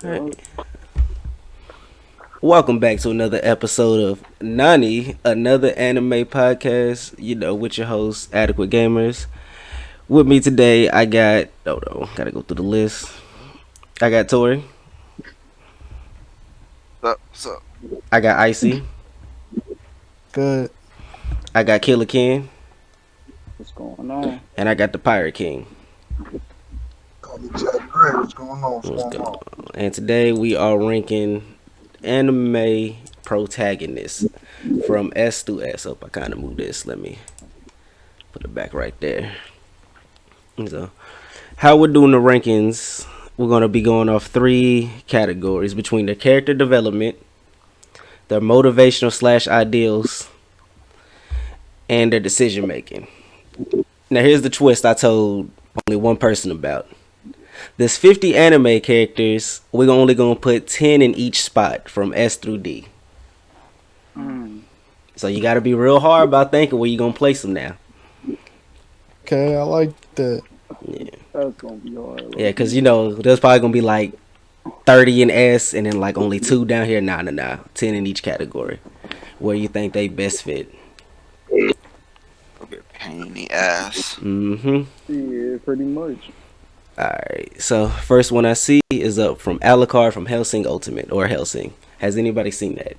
Alright. Welcome back to another episode of Nani, another anime podcast, with your hosts, Adequate Gamers. With me today, I got, gotta go through the list. I got Tori. So I got Icy. Good. I got Killer Ken. What's going on? And I got the Pirate King. Call me Jack Gray. What's going on? What's going on? And today we are ranking anime protagonists from S through S. Oh, I kind of moved this. Let me put it back right there. So, how we're doing the rankings, we're going to be going off 3 categories between their character development, their motivational / ideals, and their decision making. Now, here's the twist I told only one person about. There's 50 anime characters. We're only going to put 10 in each spot from S through D. So you got to be real hard about thinking where you're going to place them now. Okay, I like that. Yeah. That's gonna be hard. Yeah, because, there's probably going to be like 30 in S and then like only 2 down here. Nah. 10 in each category. Where you think they best fit. a bit pain in the ass. Mm-hmm. Yeah, pretty much. Alright, so first one I see is up from Alucard from Hellsing Ultimate, or Hellsing. Has anybody seen that?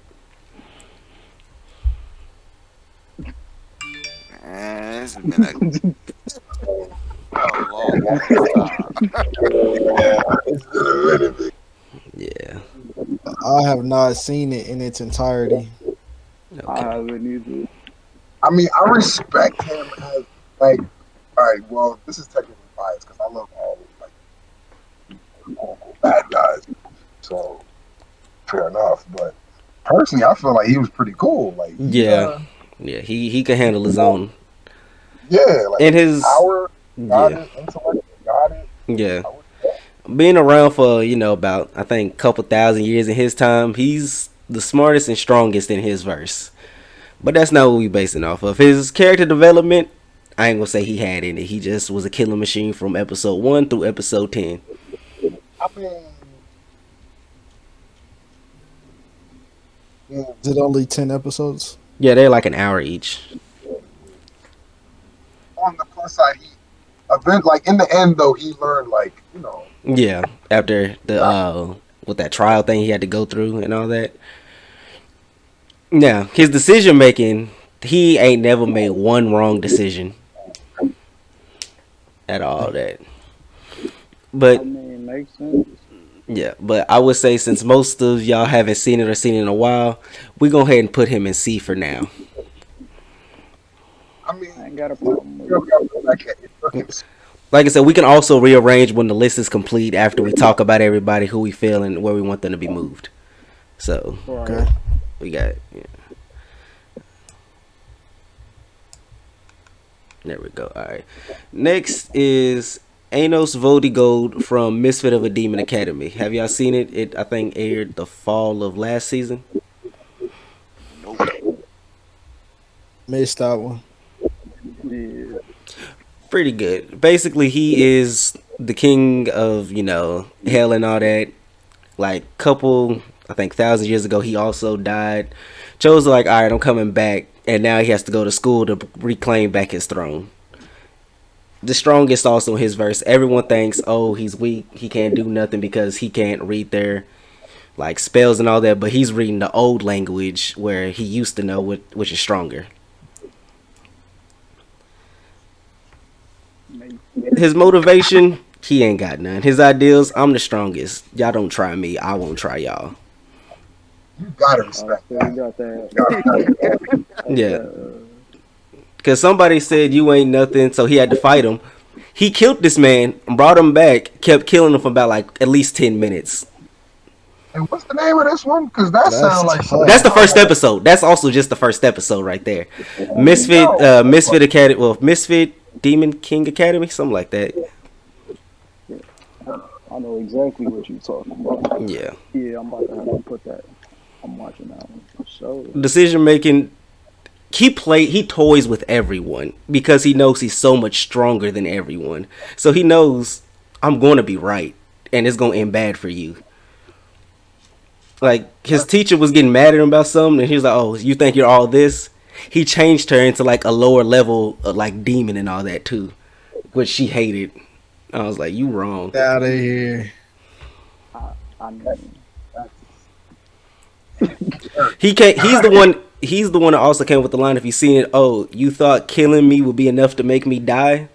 Man, it's been a long time. It's been a minute. Yeah. I have not seen it in its entirety. I Okay. haven't either. I mean, I respect him as like. All right, well, this is technically biased because I love all bad guys. So fair enough. But personally, I feel like he was pretty cool. Like Yeah. Yeah, he can handle his own. yeah, like And his power, got yeah. it, intellect, got it. Yeah. Being around for, about I think couple thousand years in his time, he's the smartest and strongest in his verse. But that's not what we basing off of. His character development, I ain't gonna say he had in it. He just was a killing machine from episode 1 through episode 10. I mean, Is it only 10 episodes? Yeah, they're like an hour each. on the plus side, he event like in the end though he learned like Yeah, after the with that trial thing he had to go through and all that. Now, his decision making, he ain't never made one wrong decision at all. That, I but mean, makes sense. yeah, but I would say since most of y'all haven't seen it or seen it in a while, we go ahead and put him in C for now. I mean, I ain't got a problem with you it. gotta look back at it. Like I said, we can also rearrange when the list is complete after we talk about everybody, who we feel and where we want them to be moved. So Right. Okay. we got, there we go. All right. Next is Anos Vodigold from Misfit of a Demon Academy. Have y'all seen it? It I think aired the fall of last season. Nope. Missed that one. Yeah. Pretty good. Basically, he is the king of hell and all that. Like I think thousands of years ago, he also died. Chose like, all right, I'm coming back, and now he has to go to school to reclaim back his throne. The strongest also in his verse. Everyone thinks, oh, he's weak. He can't do nothing because he can't read their like spells and all that. But he's reading the old language where he used to know which is stronger. His motivation, he ain't got none. His ideals, I'm the strongest. Y'all don't try me. I won't try y'all. You gotta I respect still that. got that. You gotta- Yeah. Because somebody said you ain't nothing, so he had to fight him. He killed this man, brought him back, kept killing him for about like at least 10 minutes. And what's the name of this one? Because that That's sounds like tough. That's the first episode. That's also just the first episode right there. Misfit Academy, Misfit Demon King Academy, something like that. I know exactly what you're talking about. Yeah. Yeah, I'm about to have to put that. I'm watching that one for sure. Decision making, he toys with everyone because he knows he's so much stronger than everyone. So he knows I'm going to be right and it's going to end bad for you. Like his teacher was getting mad at him about something, and he was like, "Oh, you think you're all this?" He changed her into like a lower level, like demon and all that too, which she hated. I was like, "You wrong." Get out of here. I mean, He can't. He's the one. He's the one that also came with the line. If you seen it, oh, you thought killing me would be enough to make me die?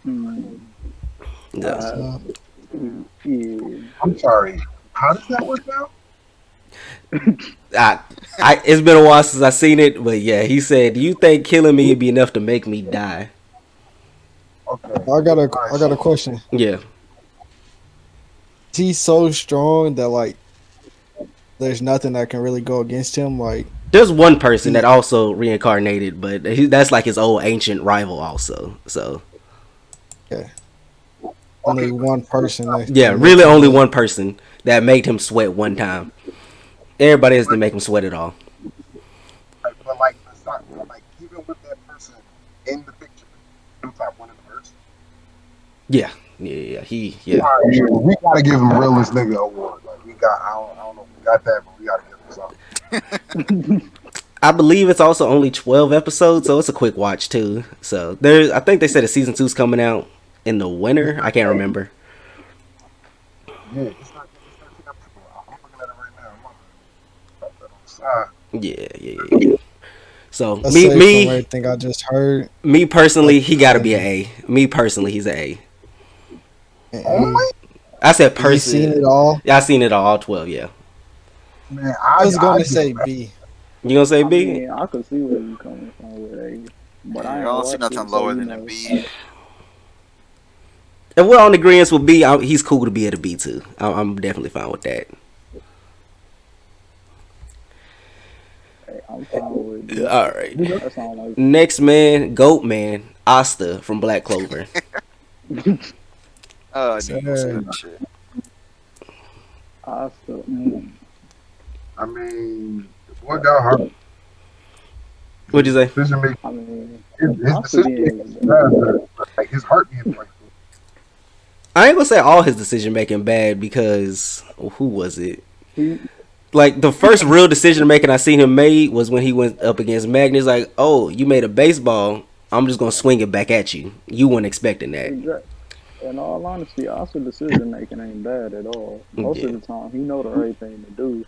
mm, Yeah. yeah. I'm sorry. How does that work out? It's been a while since I seen it, but yeah, he said, "Do you think killing me would be enough to make me die?" Okay. I got a question. Yeah. Is he so strong that like there's nothing that can really go against him? Like There's one person that also reincarnated, but that's like his old ancient rival also. So only one person. That yeah, can really make him only do it. one person that made him sweat one time. Everybody else didn't make him sweat at all. But like, even with that person in the picture, do top one in the verse. Yeah. Yeah. Alright, we gotta give him realest nigga award. Like we got, I don't know if we got that, but we gotta give him something. I believe it's also only 12 episodes, so it's a quick watch too. So I think they said a season 2's coming out in the winter. I can't remember. Yeah, it's not 13 episodes. I'm looking at it right now. I'm on the side. Yeah. So Let's say from me everything I just heard. me personally, he got to be an A. Me personally, he's an A. Only? I said You seen person. it all? Yeah, I seen it all 12. Yeah. Man, I was going to give say him B. You gonna say I B? mean, I could see where you coming from with A, but I I ain't don't see watched nothing it, so lower you than a know. B. If we're on agreement with B, he's cool to be at a B too. I'm definitely fine with that. Hey, I'm fine with B. All right. That sound like Next man, Goat Man, Asta from Black Clover. Oh, I Sir. knew you said that shit. I still. I mean, the boy got hurt. What'd you say? Decision making. I mean, His I still decision being. making is bad, but like his heart being breakthrough. I ain't gonna say all his decision making bad because who was it? He, Like the first real decision making I seen him made was when he went up against Magnus. Like, oh, you made a baseball. I'm just gonna swing it back at you. You weren't expecting that. exact. In all honesty, Oscar decision making ain't bad at all. Most of the time, he know the right thing to do.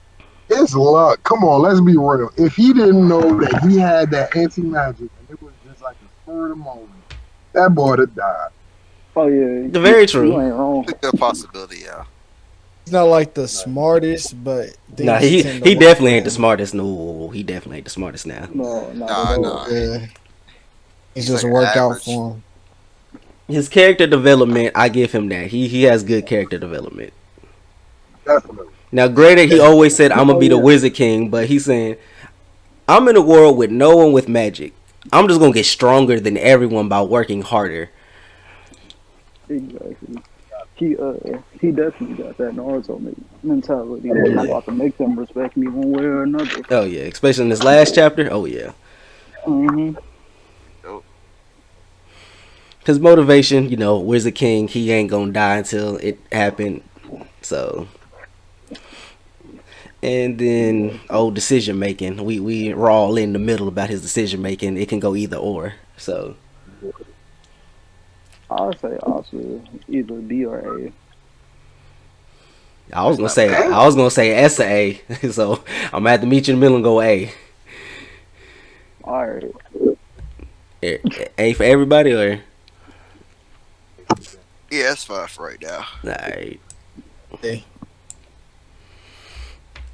It's luck. Come on, let's be real. If he didn't know that he had that anti magic and it was just like a spur of the moment, that boy would have died. Oh yeah, Very You true. ain't wrong. It's a good possibility, yeah. He's not like the smartest, but Nah, things he tend to work definitely for ain't the him. smartest. No, he definitely ain't the smartest now. No, not Nah, at nah. all. Yeah, He's it's just like worked out average. for him. His character development, I give him that. He has good character development. Definitely. Now, granted, he always said I'm gonna Oh, be the yeah. Wizard King, but he's saying I'm in a world with no one with magic. I'm just gonna get stronger than everyone by working harder. Exactly. He definitely got that Naruto mentality. I'm about to make them respect me one way or another. Oh yeah, especially in this last chapter. Oh yeah, Mm-hmm. his motivation, Wizard King. He ain't gonna die until it happened. So, and then decision making. We're all in the middle about his decision making. It can go either or. So I'll say Oscar either B or A. I was gonna say S or A. So I'm gonna have to meet you in the middle and go A. All right. A for everybody or Yeah, that's fine for right now. alright. Hey.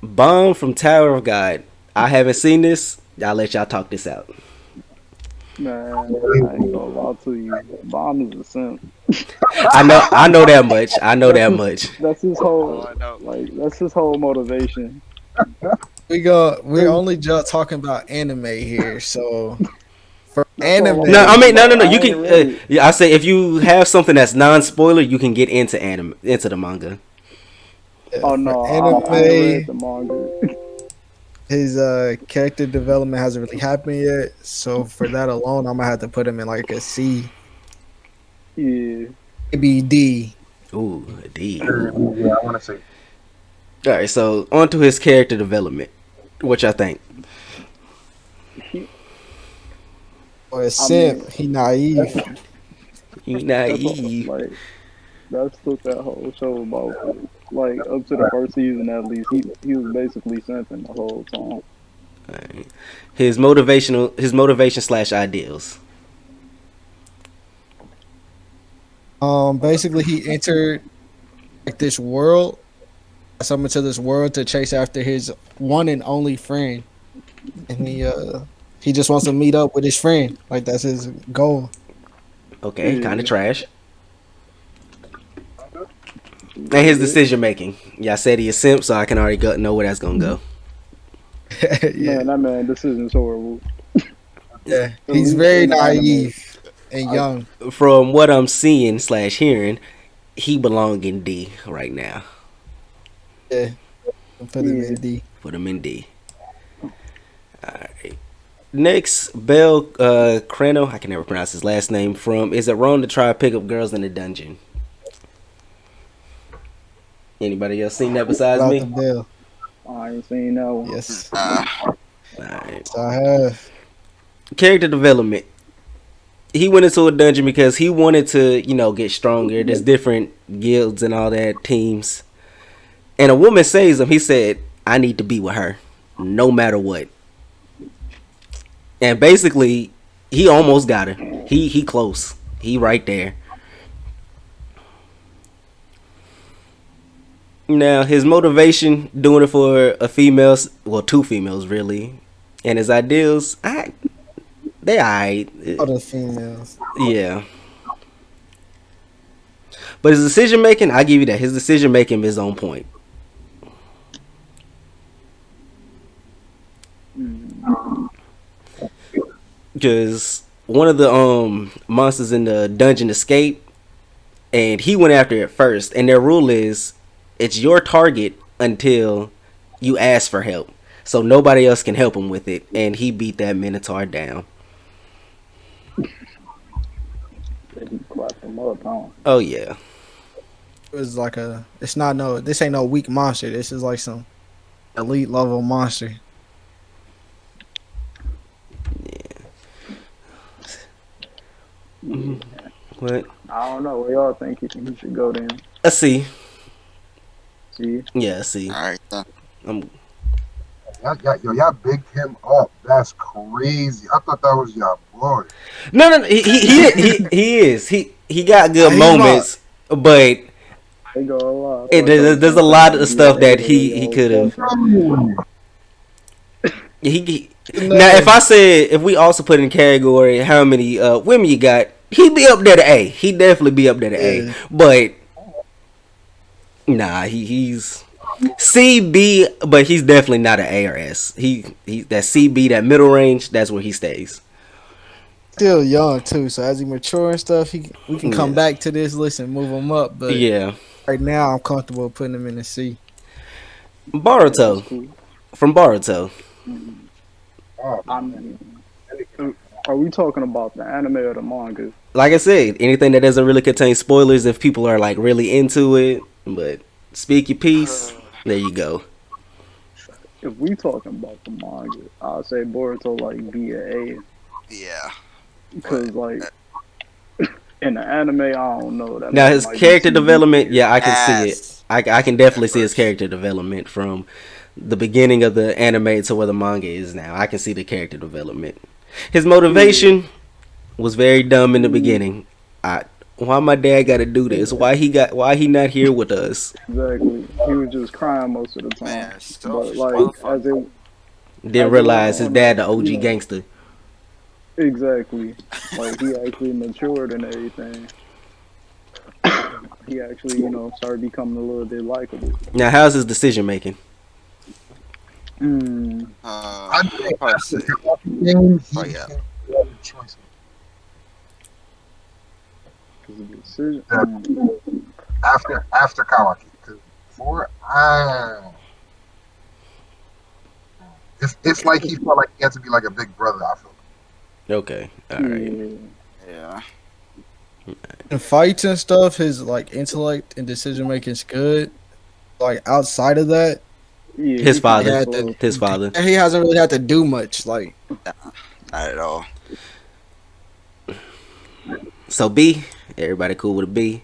Bomb from Tower of God. I haven't seen this. I'll let y'all talk this out. Man, I ain't gonna lie to you. Bomb is a simp. I know that much. I know that much. That's his Oh, whole I know. that's his whole motivation. We're only just talking about anime here, so for anime, No, I mean no. You I ain't can. ready. Yeah, I say if you have something that's non-spoiler, you can get into into the manga. Oh no, for I ain't anime, read the manga. his character development hasn't really happened yet. So for that alone, I'm gonna have to put him in like a C, Yeah. maybe D. Ooh, a D. Yeah, I want to say. All right, so on to his character development. What y'all think? He, Or a I mean, simp. He naive. You that's all, naive. that's what that whole show about. Like up to the first season at least, he was basically simping the whole time. All right. His motivation slash ideals. Basically he entered like this world, summoned to this world to chase after his one and only friend. And he just wants to meet up with his friend. Like that's his goal. Okay, kind of Yeah, trash. And his yeah. decision making. Y'all said he a simp, so I can already know where that's gonna go. Yeah. Man, that man decision's horrible. Yeah. At He's least very in the anime. naive and I, young. From what I'm seeing slash hearing, he belong in D right now. Yeah. Put him yeah. in D. Put him in D. All right. Next, Bell Crano. I can never pronounce his last name. From Is It Wrong to Try to Pick Up Girls in a Dungeon? Anybody else seen that Shout besides out to me? Bill. I ain't seen that one. Yes. Uh, All right. So I have. Character development. He went into a dungeon because he wanted to, get stronger. There's different guilds and all that, teams. And a woman saves him. He said, I need to be with her, no matter what. And basically, he almost got her. He close. He right there. Now, his motivation doing it for a female, well, two females really. And his ideals, they alright. Other females. Yeah. But his decision making, I give you that. His decision making is on point. Mm. Because one of the monsters in the dungeon escaped, and he went after it first. And their rule is, it's your target until you ask for help. So nobody else can help him with it. And he beat that Minotaur down. He clapped him up, huh? Oh yeah. It was like this ain't no weak monster. This is like some elite level monster. Yeah. What? I don't know. Where y'all think he should go then? A C. See? Yeah, a C. all right then. I'm Y'all bigged him up. That's crazy. I thought that was y'all boy. No. He is. He got good He's moments, but They go a lot. there's a lot of stuff that he could have. He now if we also put in category how many women you got, he'd be up there to A. He'd definitely be up there to Yeah. A. But nah, he's C B, but he's definitely not an A or S. He that C B, that middle range, that's where he stays. Still young too, so as he mature and stuff, we can come Yeah. back to this list and move him up. But Yeah. right now, I'm comfortable putting him in the C. Boruto. Cool. From Boruto. Oh, I mean, are we talking about the anime or the manga? Like I said, anything that doesn't really contain spoilers if people are like really into it, but speak your piece, there you go. If we talking about the manga, I'll say Boruto like B or A. Yeah. Because like in the anime, I don't know that. Now man his might be character too development, yeah, I can see it. Ass. I can definitely see his character development from the beginning of the anime to where the manga is now. I can see the character development. His motivation was very dumb in the beginning. Why my dad got to do this? Why he not here with us? Exactly. He was just crying most of the time. Man, But selfish like motherfucker. as it Didn't realize his dad the OG gangster. exactly, like he actually matured and everything. He actually, started becoming a little bit likable. Now how's his decision making? I think I'd that's say, the game. oh yeah. Choice. Decision. After Kawaki, because before it's like he felt like he had to be like a big brother. I feel. Okay, all right. Yeah. Yeah. In fights and stuff, his like intellect and decision making is good. like outside of that, Yeah, His he he kind of father. had to. slow. His father. He hasn't really had to do much. Like Nah, not at all. So B, everybody cool with a B.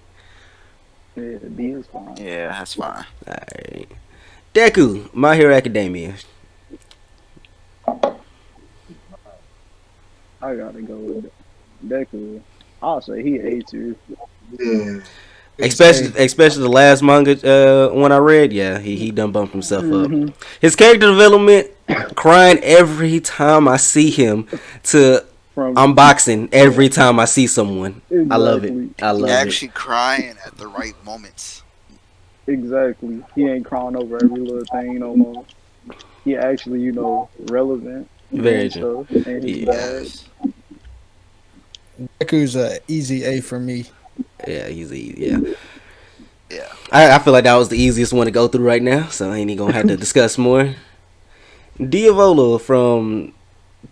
Yeah, B is fine. Yeah, that's fine. Alright. Deku, My Hero Academia. I gotta go with Deku. I'll say he A tier. Yeah. it's A. Especially the last manga one I read, yeah, he done bumped himself up. Mm-hmm. His character development, crying every time I see him to From unboxing every time I see someone. I love it. exactly, I He love it. actually crying at the right moments. exactly. He ain't crying over every little thing no more. He actually, relevant and Very doing true. stuff in his Yeah. bag. Yes. Deku's a easy A for me. Yeah, yeah. Yeah. I feel like that was the easiest one to go through right now, so I ain't even gonna have to discuss more. Diavola from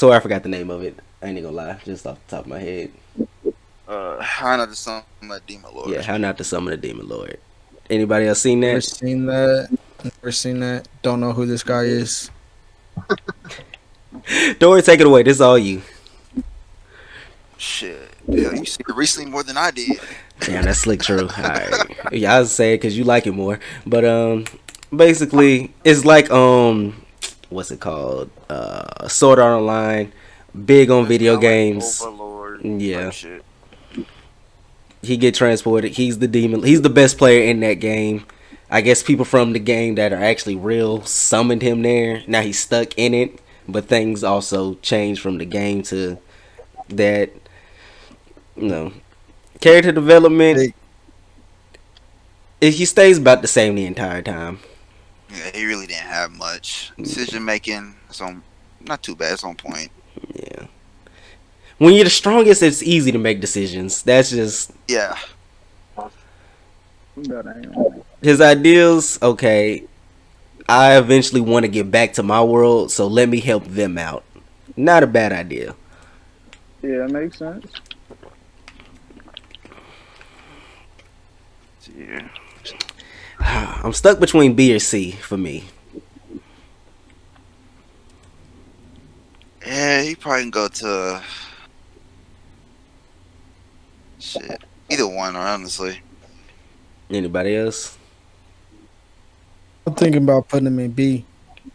I forgot the name of it. I ain't gonna lie, just off the top of my head. How not to summon a demon lord. Yeah, How Not to Summon a Demon Lord. Anybody else seen Never that? seen that. Never seen that. Don't know who this guy is. Dory, take it away. This is all you. Shit. Hell, you see it recently more than I did. Damn, that's slick true. Alright. Yeah, I was saying because you like it more. But basically it's like what's it called? Sword Art Online, big on It's video kinda like games. Overlord Yeah. type shit. He get transported. He's the demon. He's the best player in that game. I guess people from the game that are actually real summoned him there. Now he's stuck in it, but things also change from the game to that. You know, character development. Big. He stays about the same the entire time. Yeah, he really didn't have much. Decision making is on not too bad, it's on point. Yeah. When you're the strongest, it's easy to make decisions. That's just Yeah. That ain't his ideals. Okay, I eventually want to get back to my world, so let me help them out. Not a bad idea. Yeah, it makes sense. Yeah. I'm stuck between B or C for me. Yeah, he probably can go to shit. Either one, honestly. Anybody else? I'm thinking about putting him in B.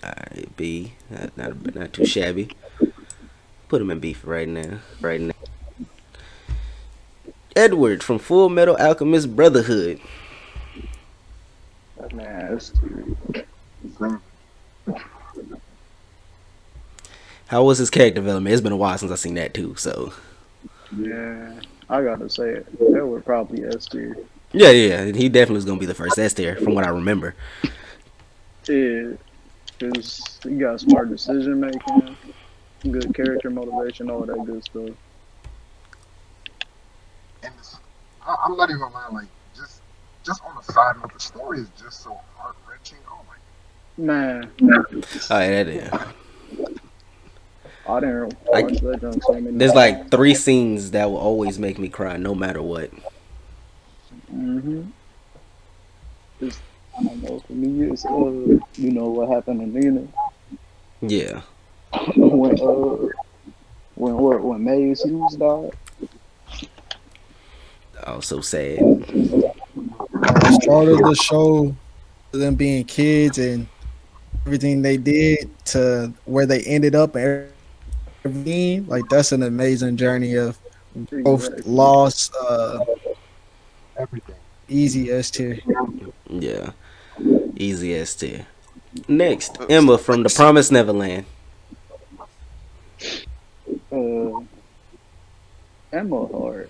Alright, B. Not too shabby. Put him in B for right now. Right now. Edward from Full Metal Alchemist Brotherhood. That man is How was his character development? It's been a while since I've seen that too. So yeah. I gotta say it. That would probably S tier. yeah. He definitely was gonna be the first S tier from what I remember. Yeah, because he got smart decision making, good character motivation, all that good stuff. And I'm not even gonna lie, like just on the side note, the story is just so heart wrenching. Oh my Man, Alright, that is. I didn't I- watch that junk so many There's like 3 scenes that will always make me cry, no matter what. It's, I don't know, for me, it's, what happened to Nina Yeah. when Maze Hughes died. Oh, so sad. The start of the show, them being kids and everything they did to where they ended up and everything, like that's an amazing journey of growth, Exactly. loss, everything. easy S tier. Yeah. Easy S tier. Next, Emma from The Promised Neverland. Uh, Emma hard.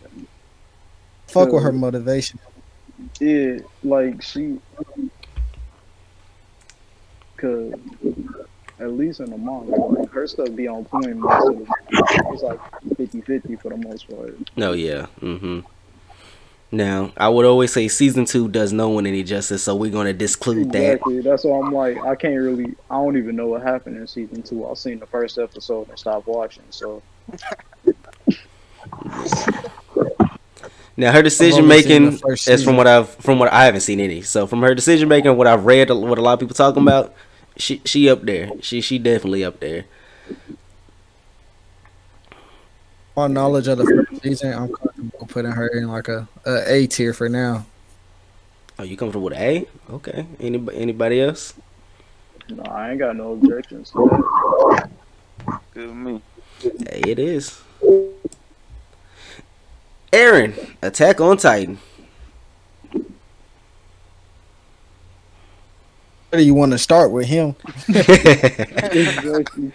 Fuck with her motivation. Yeah, like cause at least in the manga, like her stuff be on point most of the time. It's like 50-50 for the most part. Oh, yeah. Now, I would always say season 2 does no one any justice, so we're going to disclude that. Exactly. That's why I'm like, I don't even know what happened in season 2. I've seen the first episode and stopped watching. So Now her I've decision only seen the making first is season. from what I haven't seen any. So from her decision making, what I've read, what a lot of people talking about, she up there. She definitely up there. My knowledge of the first season, I'm comfortable putting her in like a A tier for now. Oh, you comfortable with A? Okay. Anybody else? No, I ain't got no objections to that. Good with me. A it is. Aaron, Attack on Titan. Where do you want to start with him? Exactly.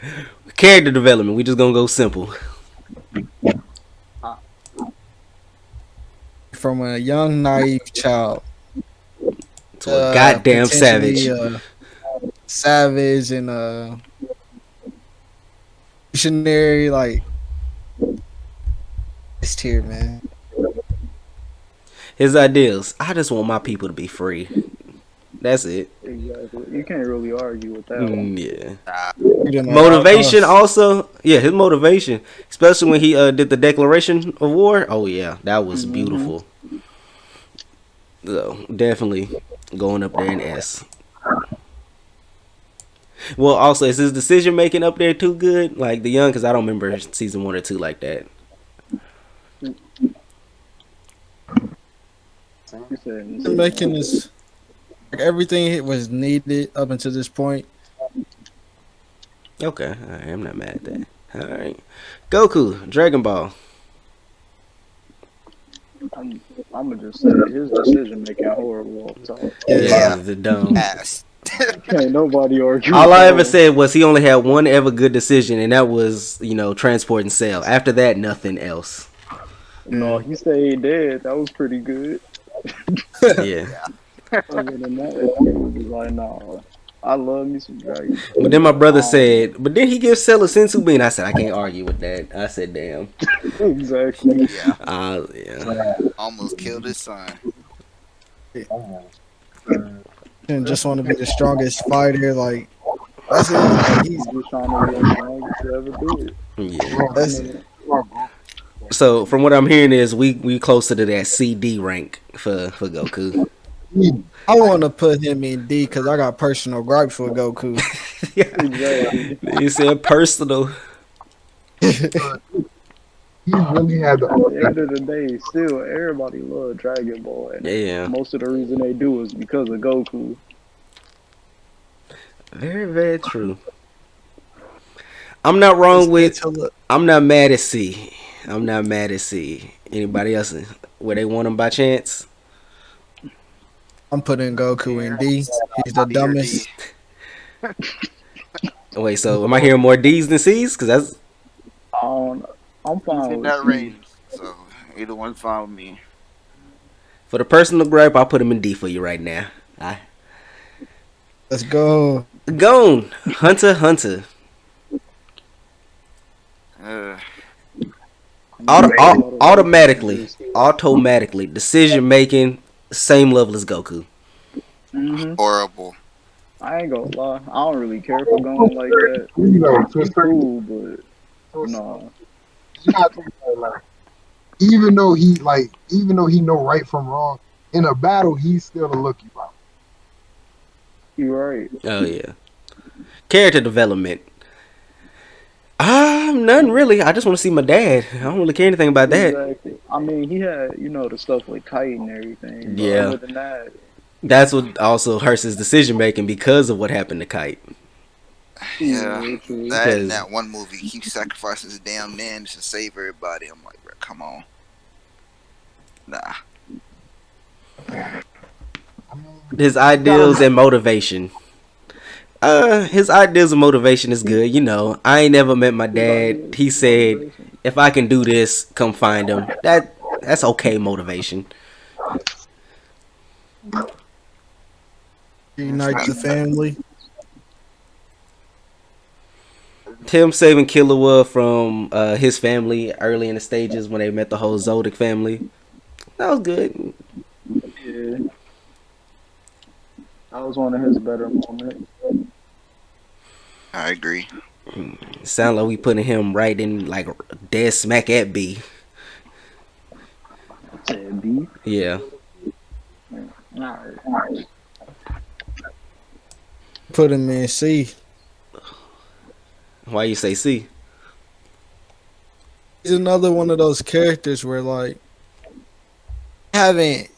Character development. We just gonna go simple. From a young, naive child, To a goddamn potentially savage. savage and missionary, like this tier, man. His ideals. I just want my people to be free. That's it. Exactly. You can't really argue with that one. Yeah. Freedom at all Motivation costs. also. Yeah, his motivation, especially when he did the Declaration of War. Oh yeah, that was beautiful. So definitely going up there in S. Well, also is his decision making up there too good? Like the young, because I don't remember season 1 or 2 like that. You said Making this like everything was needed up until this point. Okay, all right, I'm not mad at that. All right, Goku, Dragon Ball. I'm gonna just say his decision making horrible all the time. Yeah, the dumb. Ass. Can't nobody argue. All with I that ever one. said was he only had one ever good decision, and that was transport and sale. After that, nothing else. No, he said he did. That was pretty good. Yeah. Other than that, he was just like, no, I love me some Dragon. But then my brother said, but then he gives Cell a sensu bean. I said, I can't argue with that. I said, damn. Exactly. Yeah. Yeah. Almost killed his son. And just want to be the strongest fighter. Like that's it. Like, He's just trying to be the strongest to ever do it. Yeah. that's it. So from what I'm hearing is we closer to that CD rank for Goku. I want to put him in D because I got personal gripes with Goku. Exactly. He said personal. He really had At the end the of the day, still everybody love Dragon Ball, and Yeah. most of the reason they do is because of Goku. Very, very true. I'm not wrong with I'm not mad at C. I'm not mad at C. Anybody else where they want him by chance? I'm putting Goku in D. He's the dumbest. Wait, so am I hearing more D's than C's? Because that's I'm He's fine in with that C. range. So either one's fine with me. for the personal gripe. I'll put him in D for you right now. Let's go. Gone. Hunter x Hunter. Uh, Automatically, decision making, same level as Goku. Mm-hmm. horrible. I ain't gonna lie, I don't really care for going like that. you know, to a It's certain cool, but no. you gotta think about it, like, even though he know right from wrong, in a battle he's still a looky bro. You're right. Oh yeah. Character development. None really. I just want to see my dad. I don't really care anything about that. Exactly. I mean, he had, the stuff with Kite and everything. But Yeah. other than that, That's what also hurts his decision making because of what happened to Kite. Yeah. true. That in Because- that one movie, he sacrifices his damn nans to save everybody. I'm like, bro, come on. Nah. His ideals and motivation. His ideals and motivation is good. I ain't never met my dad. He said, if I can do this, come find him. That's okay motivation. Unite the family. Him saving Killua from his family early in the stages when they met the whole Zodic family. That was good. Yeah. That was one of his better moments. I agree. Sound like we putting him right in like dead smack at B. Said C. Yeah. Alright. Put him in C. Why you say C? He's another one of those characters where like haven't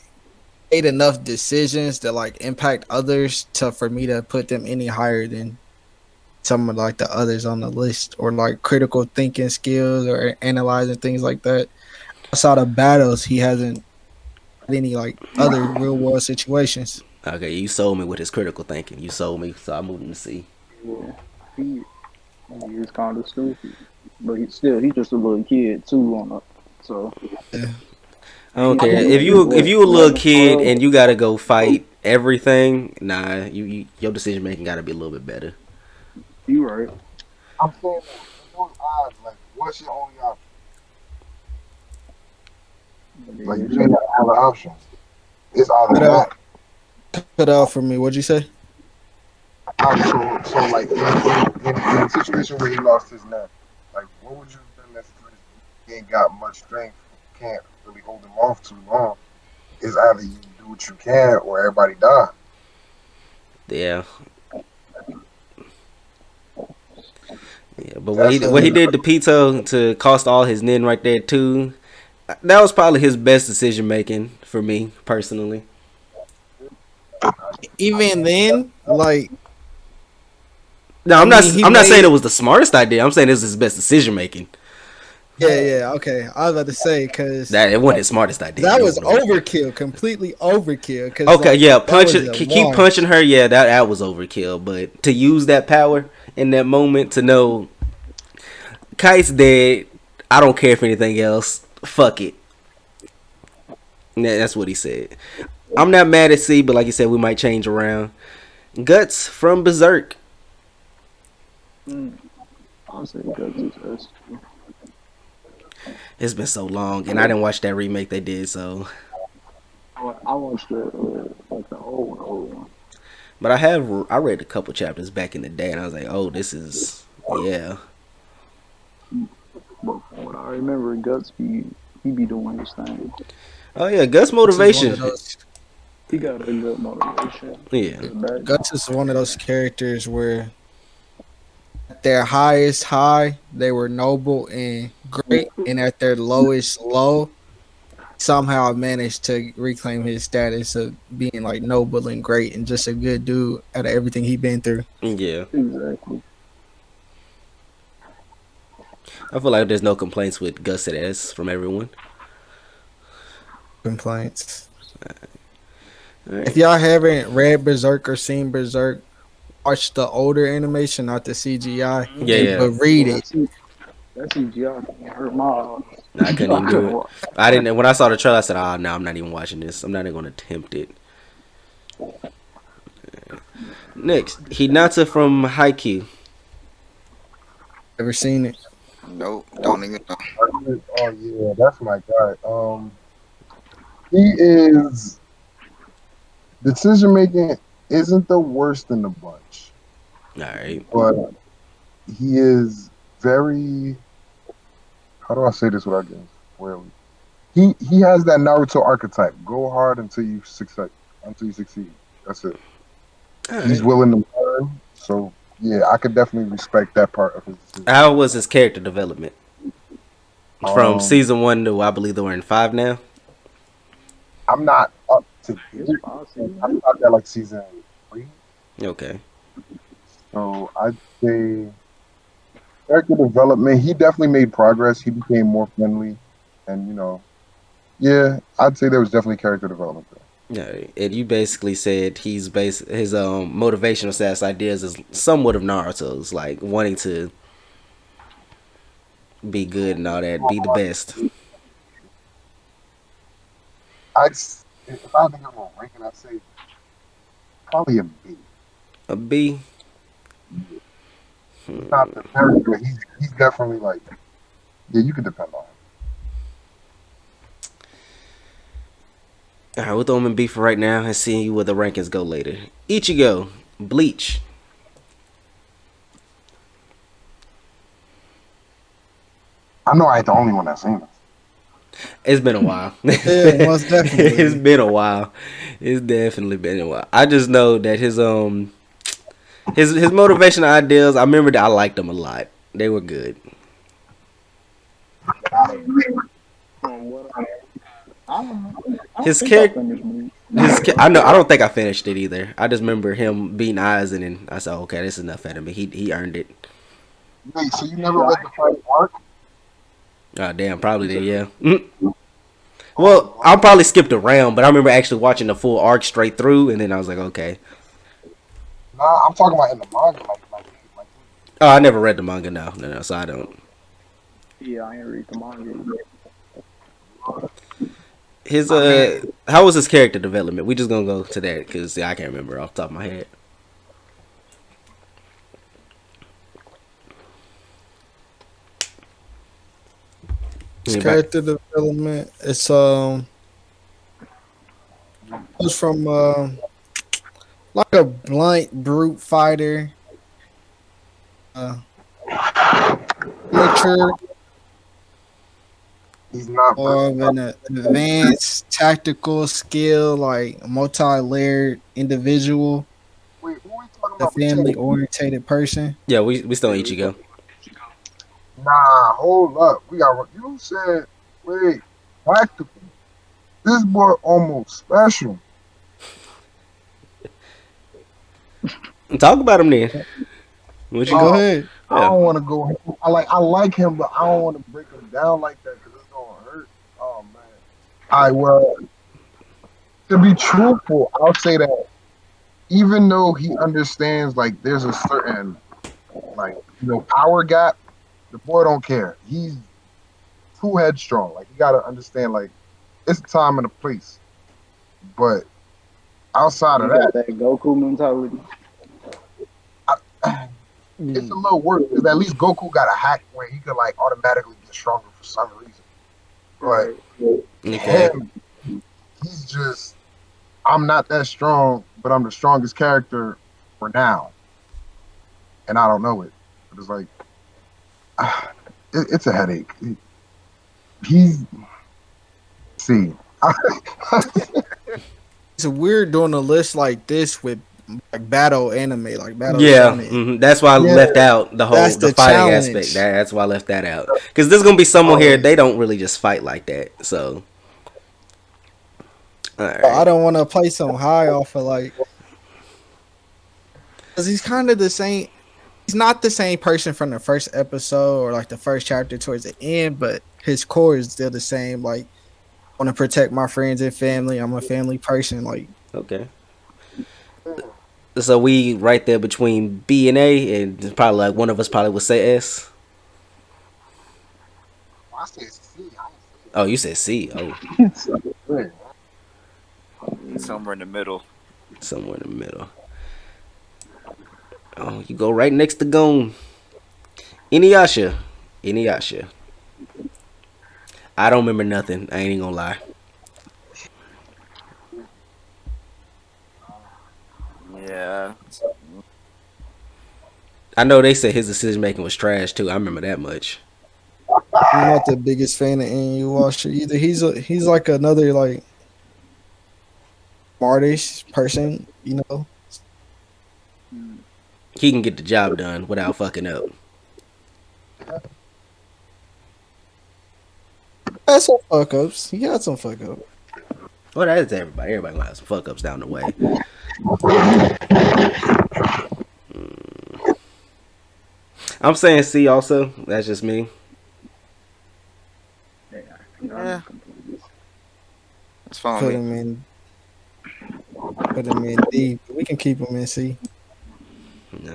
made enough decisions that like impact others to for me to put them any higher than some of like the others on the list, or like critical thinking skills or analyzing things like that. Outside of battles, he hasn't had any like other real world situations. Okay, you sold me with his critical thinking. You sold me, so I moved him to C. Yeah. He is kind of stupid, but he's just a little kid too on the so Yeah. I don't he care only if like you a what little 11, kid 12. and you gotta go fight everything. Nah, your decision making gotta be a little bit better. You right. I'm saying that with those odds, like, what's your only option? Like, Yeah, you ain't got other options. It's either Cut out, that. cut out for me. What'd you say? So like, in a situation where he lost his neck, like, what would you have done in that situation? He ain't got much strength, can't really hold him off too long. It's either you do what you can or everybody die. Yeah, yeah. But That's what he Uh, did to Pito to cost all his nin right there too. That was probably his best decision making for me personally. Even then, like No, I mean, he I'm not saying made it it. was the smartest idea. I'm saying it was his best decision making. Yeah, yeah, okay. I was about to say because That it wasn't his smartest idea. that No, was no. overkill, completely overkill. Because Okay, like yeah, that punch was it, a keep punching wash. her. Yeah, that was overkill. But to use that power in that moment to know Kite's dead, I don't care if anything else. Fuck it. Yeah, that's what he said. I'm not mad at C, but like you said, we might change around. Guts from Berserk. Mm, I'll say Guts is S. It's been so long, and I didn't watch that remake they did. So, I watched the like the old one. but I read a couple chapters back in the day, and I was like, oh, this is yeah. But from what I remember, Guts he be doing his thing. Oh yeah, Guts Guts is one of motivation. those. He got a good motivation. Yeah, Good back. Guts is one of those characters where at their highest high they were noble and great, and at their lowest low somehow managed to reclaim his status of being like noble and great and just a good dude out of everything he been through. yeah. Exactly. I feel like there's no complaints with Gus at S from everyone. Complaints. All If right. y'all haven't read Berserk or seen Berserk, watch the older animation, not the CGI, Yeah, and yeah. but read Yeah, it. that CGI can hurt my eyes. Nah, I couldn't I even do couldn't it. watch. I didn't. When I saw the trailer, I said, "Ah, no, I'm not even watching this. I'm not even going to attempt it." Next, Hinata from Haikyuu. Ever seen it? Nope, don't even know. Oh yeah, that's my guy. He is decision making isn't the worst in the bunch, All right. but he is very. How do I say this without getting spoiled? He has that Naruto archetype. Go hard until you succeed. Until you succeed. That's it. All He's right. willing to learn. So yeah, I could definitely respect that part of his decision. How was his character development from Um, season one to I believe they were in five now? I'm not up to It's date. possible. I stopped at like season 3, Okay. so I'd say character development. He definitely made progress. He became more friendly, and yeah, I'd say there was definitely character development there. All right. And you basically said his motivational status ideas is somewhat of Naruto's, like wanting to be good and all that, be the best. If I had to give him a ranking, I'd say probably a B. A B. He's not the very good. He's definitely like, yeah, you can depend on him. All right, we'll throw him in B for right now and see where the rankings go later. Ichigo, Bleach. I know I ain't the only one that's seen this. It's been a while. Yeah, most It's definitely. been a while. It's definitely been a while. I just know that his motivation ideas. I remember that I liked them a lot. They were good. From what I don't know. I don't His think I character. finished Bleach. I know. I don't think I finished it either. I just remember him beating eyes, and then I said, "Okay, this is enough out of me. He earned it." Wait, so you never Yeah, read the final arc? Oh damn, probably you did. said Yeah. Oh, Well, I wow. probably skipped around, but I remember actually watching the full arc straight through, and then I was like, okay. Nah, I'm talking about in the manga, like. Oh, I never read the manga. No, no, no. So I don't. yeah, I ain't read the manga either. His I mean, how was his character development? We just gonna go to that because I can't remember off the top of my head. His Anybody? character development. It's from like a blunt brute fighter, uh, mature he's not or brilliant. of an advanced tactical skill, like multi-layered individual, Wait, who we talking a about? We saying family orientated person. Yeah, we still on Yeah, we Ichigo. talking. nah. Hold up, we got. You said wait, practical. This boy almost special. Talk about him then. What Hey, go you? Um, ahead. I Yeah. don't want to go. I like him, but I don't want to break him down like that because it's gonna hurt. Oh man. I well, to be truthful, I'll say that even though he understands like there's a certain like power gap, the boy don't care. He's too headstrong. Like you gotta understand like it's a time and a place. But outside He of got that, that Goku mentality. I, it's a Mm. little worse because at least Goku got a hack where he could like automatically get stronger for some reason. But Right. Okay. him, he's just I'm not that strong, but I'm the strongest character for now, and I don't know it. But it's like it's a headache. He's see. It's weird doing a list like this with like battle anime, like battle Yeah, shonen. that's why I Yeah. left out That's the the fighting aspect. challenge. That's why I left that out. Because there's gonna be someone here Oh, they don't really just fight like that. So, all I right. don't want to play some high off of like, cause he's kind of the same. He's not the same person from the first episode or like the first chapter towards the end, but his core is still the same. Like, I want to protect my friends and family. I'm a family person. Like, Okay. So we right there between B and A, and probably like one of us probably would say S. I said C. I Oh, you said C. Oh, didn't say Somewhere in the middle. somewhere in the middle. Oh, you go right next to Gon. Inuyasha. Inuyasha. I don't remember nothing. I ain't even gonna lie. Yeah. I know they said his decision making was trash too. I remember that much. I'm not the biggest fan of Inuyasha either. He's like another like smartish person, you know. He can get the job done without fucking up. That's some fuck ups. He had some fuck ups. Well, that is everybody. Everybody gonna have some fuck ups down the way. I'm saying C also. That's just me. Yeah, yeah, Yeah. I'm complete. That's fine Put with me. him in. Put him in D. But we can keep him in C.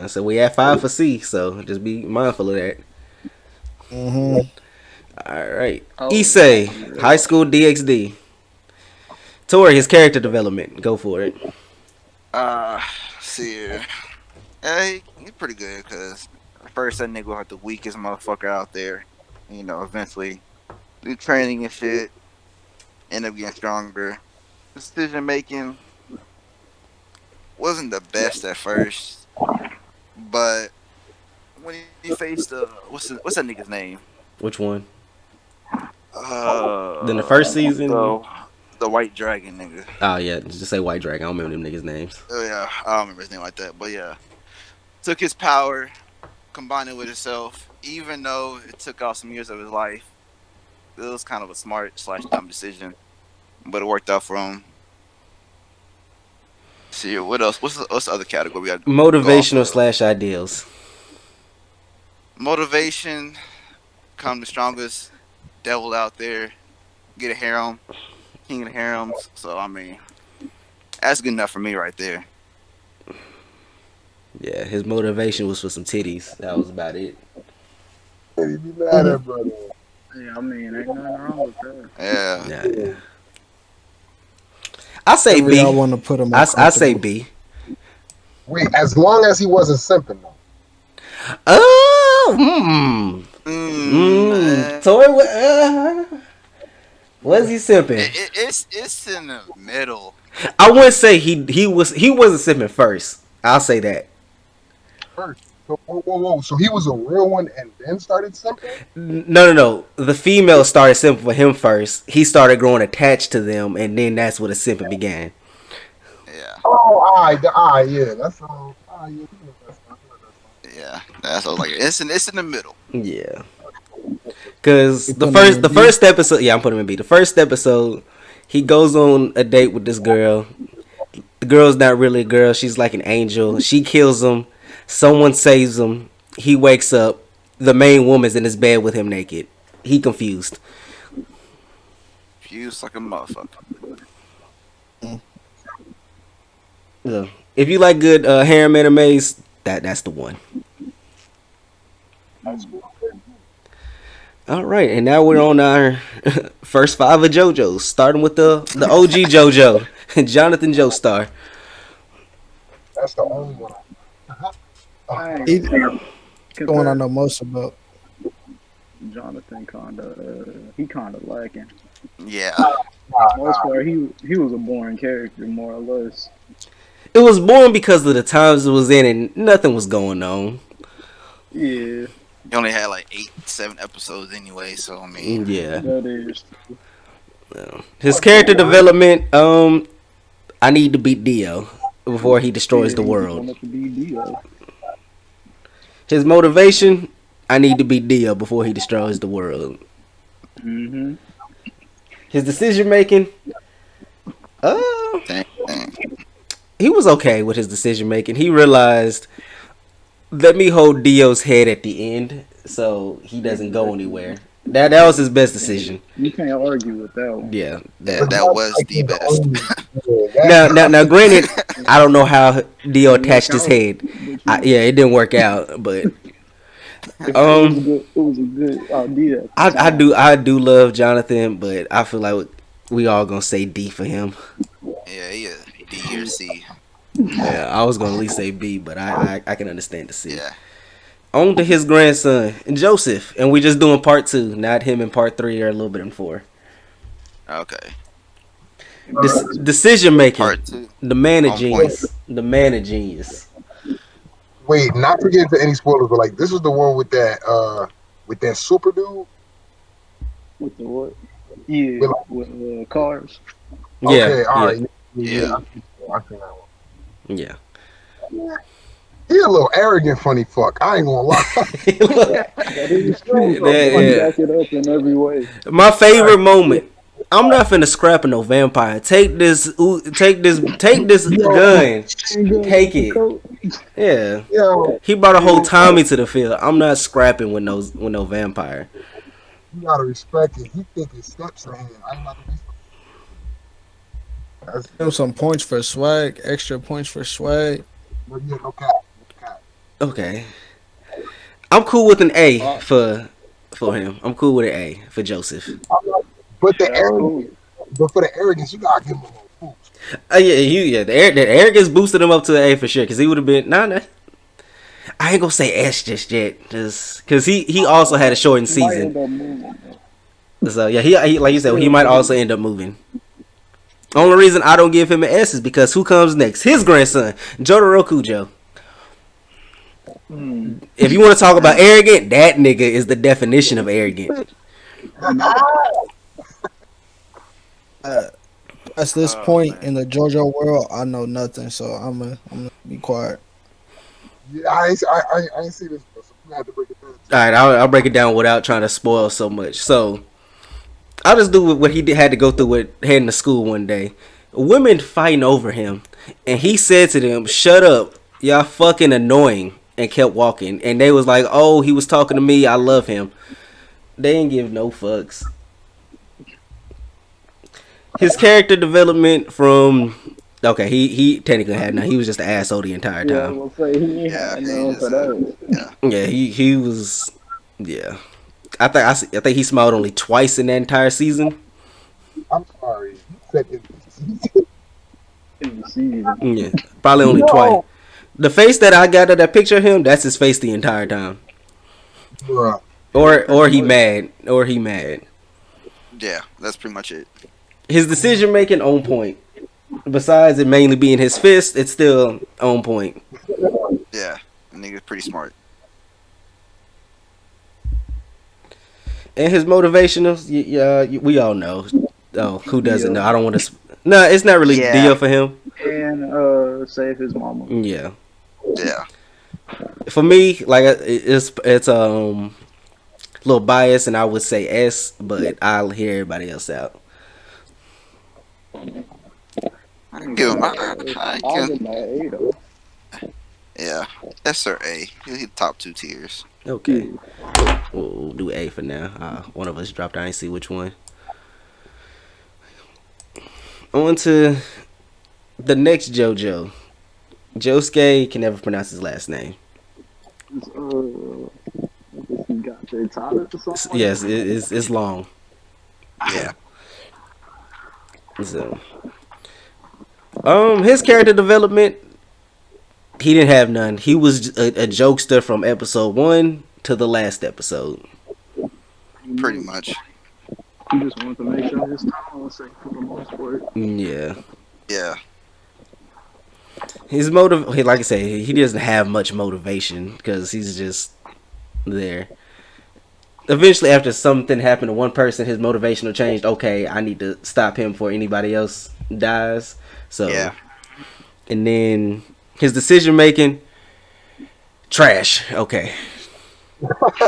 So we at 5 for C. So just be mindful of that. Mm-hmm. All right. Oh, Issei, High School DxD. Tori, his character development. Go for it. Uh, see here. Hey, he's pretty good because first that nigga was the weakest motherfucker out there. Eventually do training and shit, end up getting stronger. Decision making wasn't the best at first, but when he faced what's that nigga's name? Which one? Then the first season. the the white dragon nigga. Oh yeah, just say White Dragon. I don't remember them niggas' names. Oh yeah, I don't remember his name like that, but yeah, took his power, combined it with himself. Even though it took out some years of his life, it was kind of a smart slash dumb decision, but it worked out for him. See, what else? What's the other category we got to go off Motivational of? slash ideals. Motivation, come the strongest devil out there, get a harem, king of the harems. So I mean, that's good enough for me right there. Yeah, his motivation was for some titties. That was about it. Hey, be mad at brother. Yeah, I mean, ain't nothing wrong with that. Yeah, Yeah. I say Whatever y'all B. want to put him. I say B. Wait, as long as he wasn't simping though. Oh, mm, Toy, was he simping? it's in the middle. I wouldn't say he wasn't simping first. I'll say that. First. So, whoa. So he was a real one and then started simping? No. The female started simping for him first. He started growing attached to them, and then that's where the simping began. Yeah, Oh, yeah. That's yeah. yeah. That's what I was like. It's in the middle. Yeah, because You the putting him first in the B? first episode, yeah, I'm putting him in B. The first episode, he goes on a date with this girl. The girl's not really a girl. She's like an angel. She kills him. Someone saves him. He wakes up. The main woman's in his bed with him naked. He confused. Fused like a motherfucker. Yeah. If you like good harem animes, that's the one. All right, and now we're on our first five of JoJo's, starting with the OG JoJo, Jonathan Joestar. That's the only one. I ain't He, gonna the one I compare know most about. Jonathan he kinda lacking. Yeah, Most part, he was a boring character, more or less. It was boring because of the times it was in, and nothing was going on. Yeah, he only had like 8, 7 episodes anyway. So I mean, Yeah, that is. his character development. I need to beat Dio before he destroys the He world. wanted to be Dio. His motivation. I need to beat Dio before he destroys the world. Mm-hmm. His decision making. dang, dang. He was okay with his decision making. He realized, let me hold Dio's head at the end so he doesn't go anywhere. That was his best decision. You can't argue with that one. Yeah. Yeah, that was the best. Now, granted, I don't know how Dio Didn't attached work his out, head. but you Yeah, it didn't work out, but it um, was a good idea. At the I time. I do love Jonathan, but I feel like we all gonna say D for him. Yeah, he is D or C. Yeah, I was gonna at least say B, but I can understand the C. Yeah, On to his grandson, Joseph, and we just doing part 2, not him in part 3 or a little bit in 4. okay. Decision making, Part 2. the man of On genius, the man of genius. Wait, not to get into any spoilers, but like this is the one with that super dude. With the what? Yeah, with cars. Yeah, Okay, all right. Yeah. I think that one. yeah. He a little arrogant, funny fuck. I ain't gonna lie. That is true. Yeah. Back it up in every way. My favorite moment. I'm not finna scrap no vampire. Take this gun. Take it. Yeah. Yo, He brought a whole Tommy to the field. I'm not scrapping with no vampire. you gotta respect it. He think his steps ahead. I ain't about to be. That's, Give him some points for swag, extra points for swag. but yeah, no cap. No cap. Okay. I'm cool with an A for him. I'm cool with an A for Joseph. But the That's arrogance, but for the arrogance, you gotta give him a little boost. The arrogance boosted him up to an A for sure. Cause he would have been nah. I ain't gonna say S just yet, just cause he also had a shortened He might season. end up moving, though. So yeah, he like you said, he might also end up moving. Only reason I don't give him an S is because who comes next? His grandson, Jotaro Kujo. If you want to talk about arrogant, that nigga is the definition of arrogant. Uh, At this Oh point man. in the JoJo world, I know nothing, so I'm gonna be quiet. Yeah, I ain't see this, bro. So you had to break it down to All me. right, I'll break it down without trying to spoil so much. So I'll just do what he had to go through with heading to school one day. Women fighting over him, and he said to them, "Shut up, y'all fucking annoying," and kept walking. And they was like, "Oh, he was talking to me. I love him." They didn't give no fucks. His character development from okay, he technically had none. He was just an asshole the entire Yeah, I time. will say he ain't Yeah, had he none for just that. yeah. Yeah, he was yeah. I think he smiled only twice in that entire season. I'm sorry. You said NPC. In the season. Yeah, probably only twice. Yo, The face that I got of that picture of him, that's his face the entire time. bruh. Yeah, pretty Or he much. mad. Or he mad. Yeah, that's pretty much it. His decision making on point. Besides it mainly being his fist, it's still on point. Yeah, nigga's pretty smart. And his motivationals, yeah, we all know. Oh, who doesn't know? Deal. I don't want to. No, it's not really Yeah, deal for him. And save his mama. Yeah, yeah. for me, like it's a little biased, and I would say S, but I'll hear everybody else out. I can give him. I I'll can. give him an 8 though. Yeah, S or A. He's top two tiers. Okay, Yeah. we'll do A for now. One of us dropped. I ain't see which one. On to the next JoJo. Josuke can never pronounce his last name. I guess he got the title or something. Yes, it's long. Yeah, So, his character development, he didn't have none. He was a jokester from episode 1 to the last episode. pretty much. He just wanted to make sure his time was safe for the most part. Yeah. Yeah, His motive, like I say, he doesn't have much motivation because he's just there. Eventually, after something happened to one person, his motivation will change. Okay, I need to stop him before anybody else dies. So, yeah, and then his decision making, trash. Okay,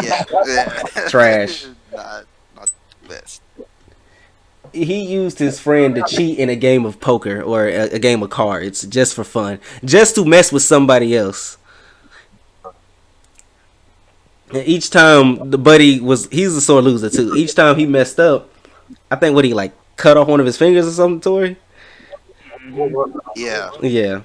yeah. yeah. trash. Not the best. He used his friend to cheat in a game of poker or a game of cards just for fun, just to mess with somebody else. And each time the buddy he's a sore loser too. Each time he messed up, I think what he like cut off one of his fingers or something, Tori. Yeah, Yeah.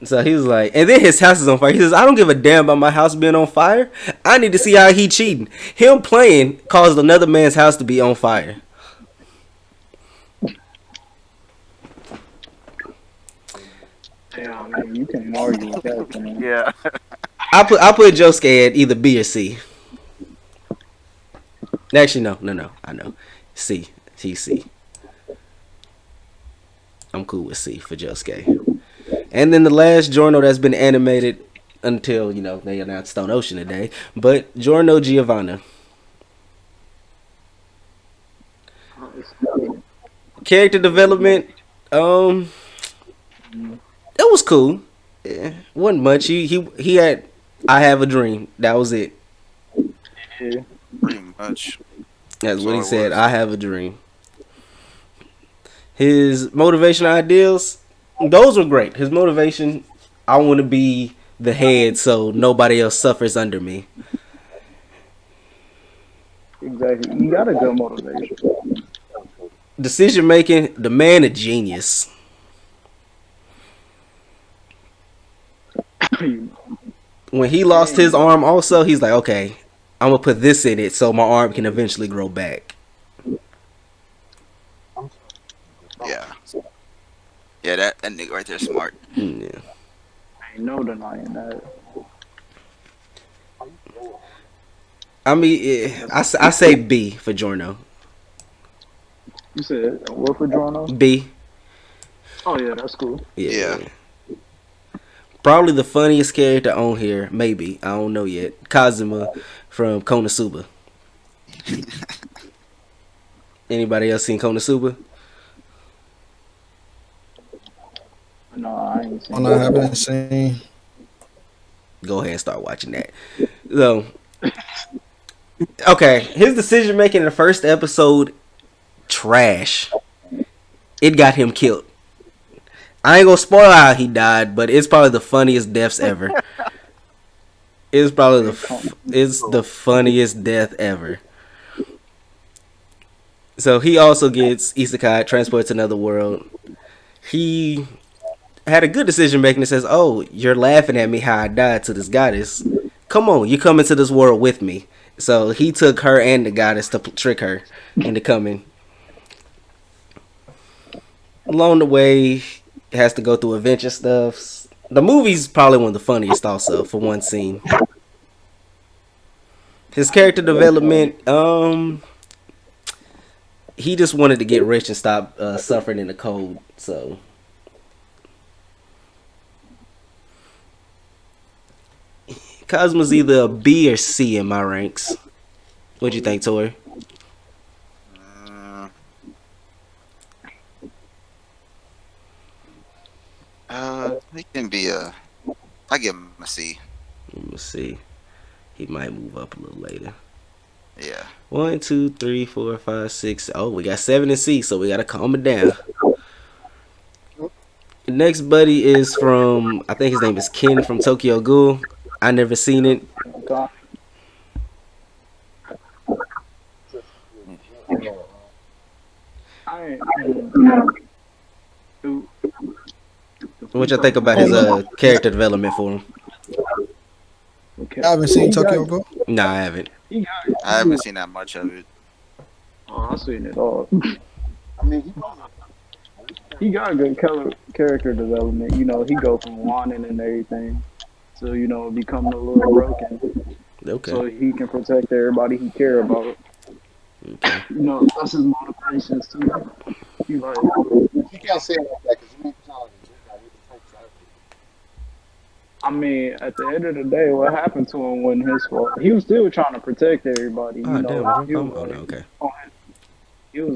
So he was like, and then his house is on fire. He says, I don't give a damn about my house being on fire. I need to see how he cheating. Him playing caused another man's house to be on fire. Yeah, I mean, you can argue with that, man. yeah. I put Josuke at either B or C. Actually, no. I know. C. He's C. I'm cool with C for Josuke. And then the last journal that's been animated until, they announced Stone Ocean today. But Giorno Giovanna. Character development, it was cool. Yeah, wasn't much. He had I have a dream. That was it. Yeah. Pretty much. That's what he all it said. was. I have a dream. His motivation ideals, those were great. His motivation, I want to be the head so nobody else suffers under me. Exactly. You got a good motivation. Decision making, the man a genius. When he lost his arm also, he's like, okay, I'm going to put this in it so my arm can eventually grow back. Yeah. Yeah, that nigga right there smart. Yeah. Ain't no denying that. I mean, I say B for Giorno. You said what for Drono? B. Oh yeah, that's cool. Yeah. Yeah. Probably the funniest character on here, maybe. I don't know yet. Kazuma from Konosuba. Anybody else seen Konosuba? No, I ain't One seen I that. haven't seen. Go ahead and start watching that. So, okay, his decision making in the first episode, trash. It got him killed. I ain't gonna spoil how he died, but it's probably the funniest deaths ever. It's probably Hey, come. it's the funniest death ever. So he also gets isekai, transported to another world. He had a good decision making. That says, "Oh, you're laughing at me how I died to this goddess. Come on, you come into this world with me." So he took her and the goddess to trick her into coming. Along the way, he has to go through adventure stuff. The movie's probably one of the funniest, also for one scene. His character development, he just wanted to get rich and stop suffering in the cold. So Cosmo's either a B or C in my ranks. What'd you think, Tori? Mm, he can be a. I give him a C. Let's see. He might move up a little later. Yeah. 1, 2, 3, 4, 5, 6. Oh, we got 7 in C, so we gotta calm it down. The next buddy is from, I think his name is Ken from Tokyo Ghoul. I never seen it. God, I ain't. Dude, What you think about his character development for him? Okay. I haven't seen He got- Tokyo Ghoul. Nah, I haven't. He got. I haven't seen that much of it. Oh, I've seen it all. I mean, He got good character development. You know, he go from whining and everything to becoming a little broken, Okay. so he can protect everybody he care about. Okay. That's his motivations too. He like, you can't say it like that because you make it sound like a good guy. Really takes everything. I mean, at the end of the day, what happened to him wasn't his fault. He was still trying to protect everybody. Ah, damn. He was Oh, no, okay.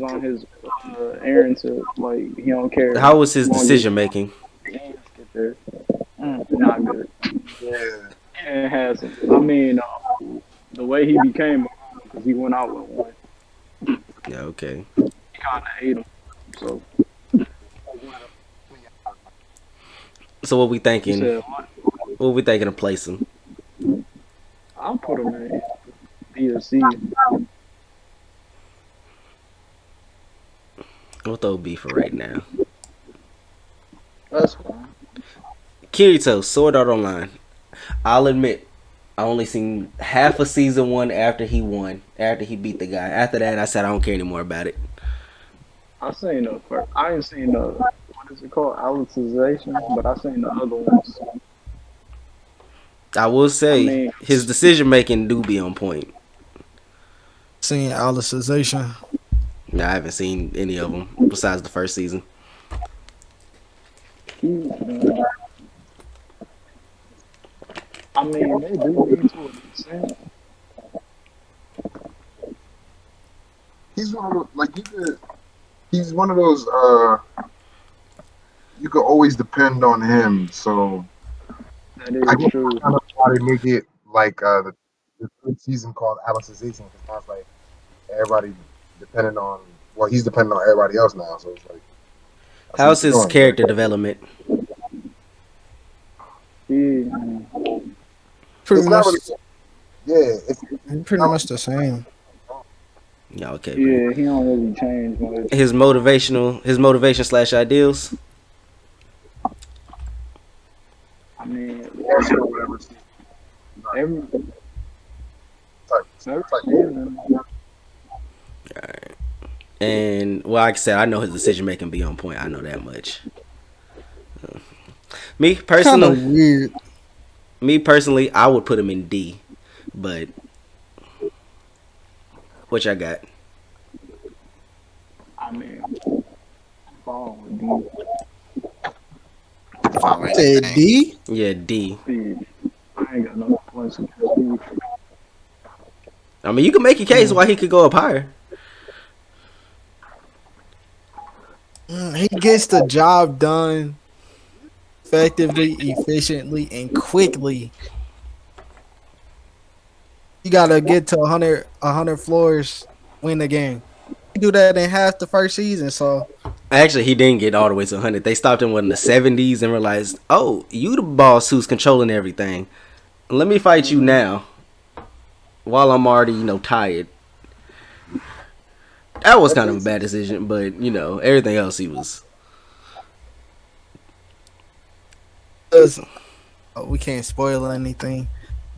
on his errand to like he don't care. How was his as long as decision making? the ends get there. Not good. Yeah. It hasn't. I mean, the way he became because he went out with one. Yeah, okay. He kind of ate him. So So what we he thinking? said, What we thinking of placing? "I'll put him in B or C." We'll throw B for right now. That's fine. Kirito, Sword Art Online. I'll admit, I only seen half of season 1 after he won, after he beat the guy. After that, I said I don't care anymore about it. I seen the first. I ain't seen the what is it called, Alicization, but I seen the other ones. I will say I mean- his decision making do be on point. Seen Alicization. Nah, I haven't seen any of them besides the first season. He, I mean, they do lead to an extent. He's one of those, like, he's one of those, you could always depend on him. So That is I get true. kind of why they make it like the third season called Alicization because now it's like everybody depending on, well, he's depending on everybody else now. So it's like, I see How's what you're his doing. character development? He, Pretty It's not much, really, yeah, it's pretty much the same. Yeah, okay. Bro. yeah, he don't really change much. His motivation slash ideals. I mean, also whatever season. every Type, every type. season, And well, like I said, I know his decision making be on point. I know that much. Me Kind of personally, weird. I would put him in D. But what y'all got? I mean, fall would be Fine with Said anything. D. Yeah, D. speed. I ain't got no points against speed. I mean, you can make a case why he could go up higher. He gets the job done effectively, efficiently, and quickly. You gotta get to 100 floors, win the game. He do that in half the first season. So Actually, he didn't get all the way to 100. They stopped him in the 70s and realized, oh, you the boss who's controlling everything. Let me fight you Mhm. now while I'm already, tired. That was That kind of a makes bad sense. decision, but, everything else he was. 'cause, we can't spoil anything.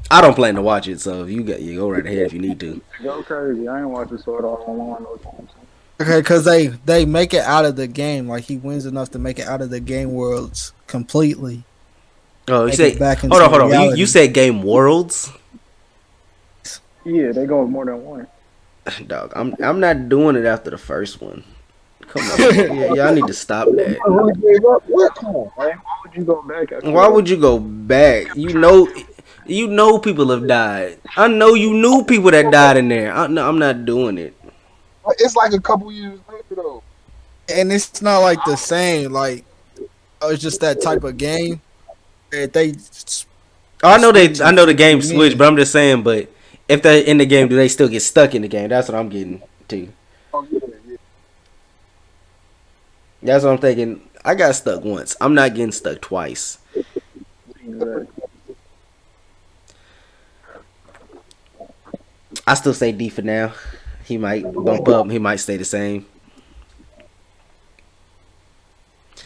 I don't plan to watch it, so you go right ahead if you need to. Go crazy. I ain't watching Sword Art Online no time soon. Okay, because they make it out of the game. Like he wins enough to make it out of the game worlds completely, Oh, you make it say, back hold on, into hold on. You reality. said Game Worlds? Yeah, they go more than one. Dog, I'm not doing it after the first one. Come on. Y'all need to stop that. I really gave up. What? Come on, Hey, man. why would you go back after Why that? would you go back? You know people have died. I know you knew people that died in there. No, I'm not doing it. It's like a couple years later though. And it's not like the same. Like it's just that type of game that they Oh, switch I and know the put game you switched, in. but I'm just saying. But if they're in the game, do they still get stuck in the game? That's what I'm getting to. Oh yeah, yeah. That's what I'm thinking. I got stuck once. I'm not getting stuck twice. Exactly. I still say D for now. He might bump up. He might stay the same.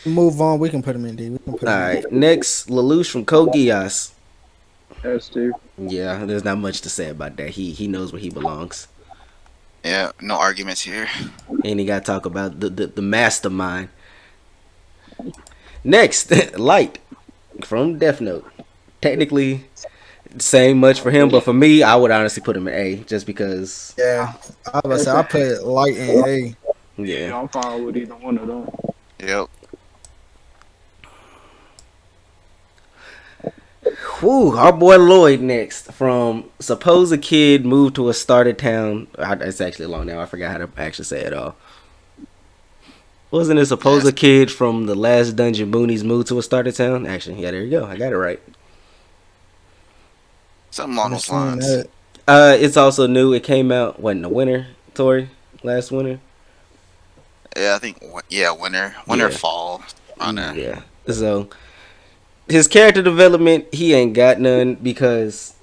Move on. We can put him in D. We can put All him in D. right. Next, Lelouch from Code Geass. S2. Yeah, there's not much to say about that. He knows where he belongs. Yeah, no arguments here. And he got to talk about the mastermind. Next, Light from Death Note. Technically, same much for him, but for me, I would honestly put him in A just because. Yeah, I was say I put light in A. Yeah. Yeah, I'm fine with either one of them. Yep. Whew, our boy Lloyd next from suppose a kid moved to a starter town. It's actually long now. I forgot how to actually say it all. Wasn't it suppose a Yes. kid from the last dungeon boonies moved to a starter town? Actually, yeah, there you go. I got it right. Something along I'm those seeing lines. that. It's also new. It came out what in the winter, Tori, last winter. Yeah, I think. Yeah, winter, Yeah, fall, on there. yeah. So his character development, he ain't got none because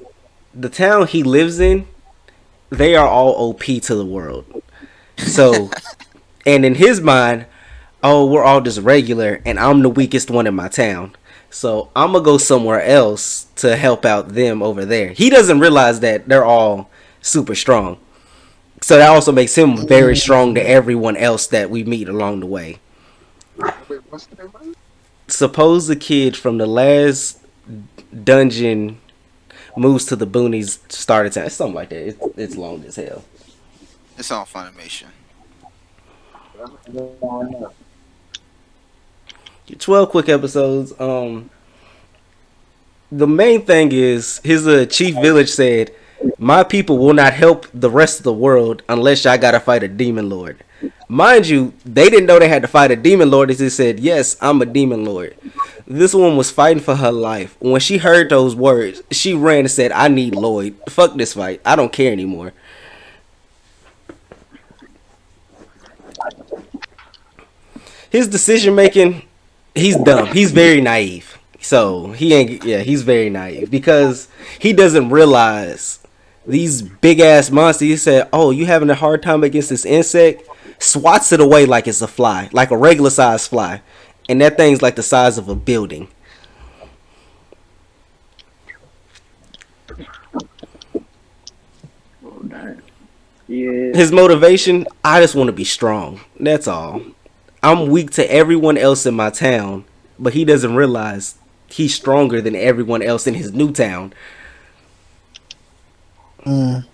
the town he lives in, they are all OP to the world. So, and in his mind, oh, we're all just regular, and I'm the weakest one in my town. So I'm gonna go somewhere else to help out them over there. He doesn't realize that they're all super strong. So that also makes him very strong to everyone else that we meet along the way. Wait, what's the name of it? Suppose the kid from the last dungeon moves to the boonies starter town. It's something like that. It's long as hell. It's on Funimation. 12 quick episodes. The main thing is his chief village said, "My people will not help the rest of the world unless y'all gotta fight a demon lord." Mind you, they didn't know they had to fight a demon lord. They just said, "Yes, I'm a demon lord." This woman was fighting for her life. When she heard those words, she ran and said, "I need Lloyd. Fuck this fight. I don't care anymore." His decision making, he's dumb. He's very naive. So he ain't. Yeah, he's very naive because he doesn't realize these big ass monsters. He said, "Oh, you having a hard time against this insect?" Swats it away like it's a fly, like a regular size fly, and that thing's like the size of a building. Oh, damn. Yeah. His motivation, I just want to be strong. That's all. I'm weak to everyone else in my town, but he doesn't realize he's stronger than everyone else in his new town. Mm.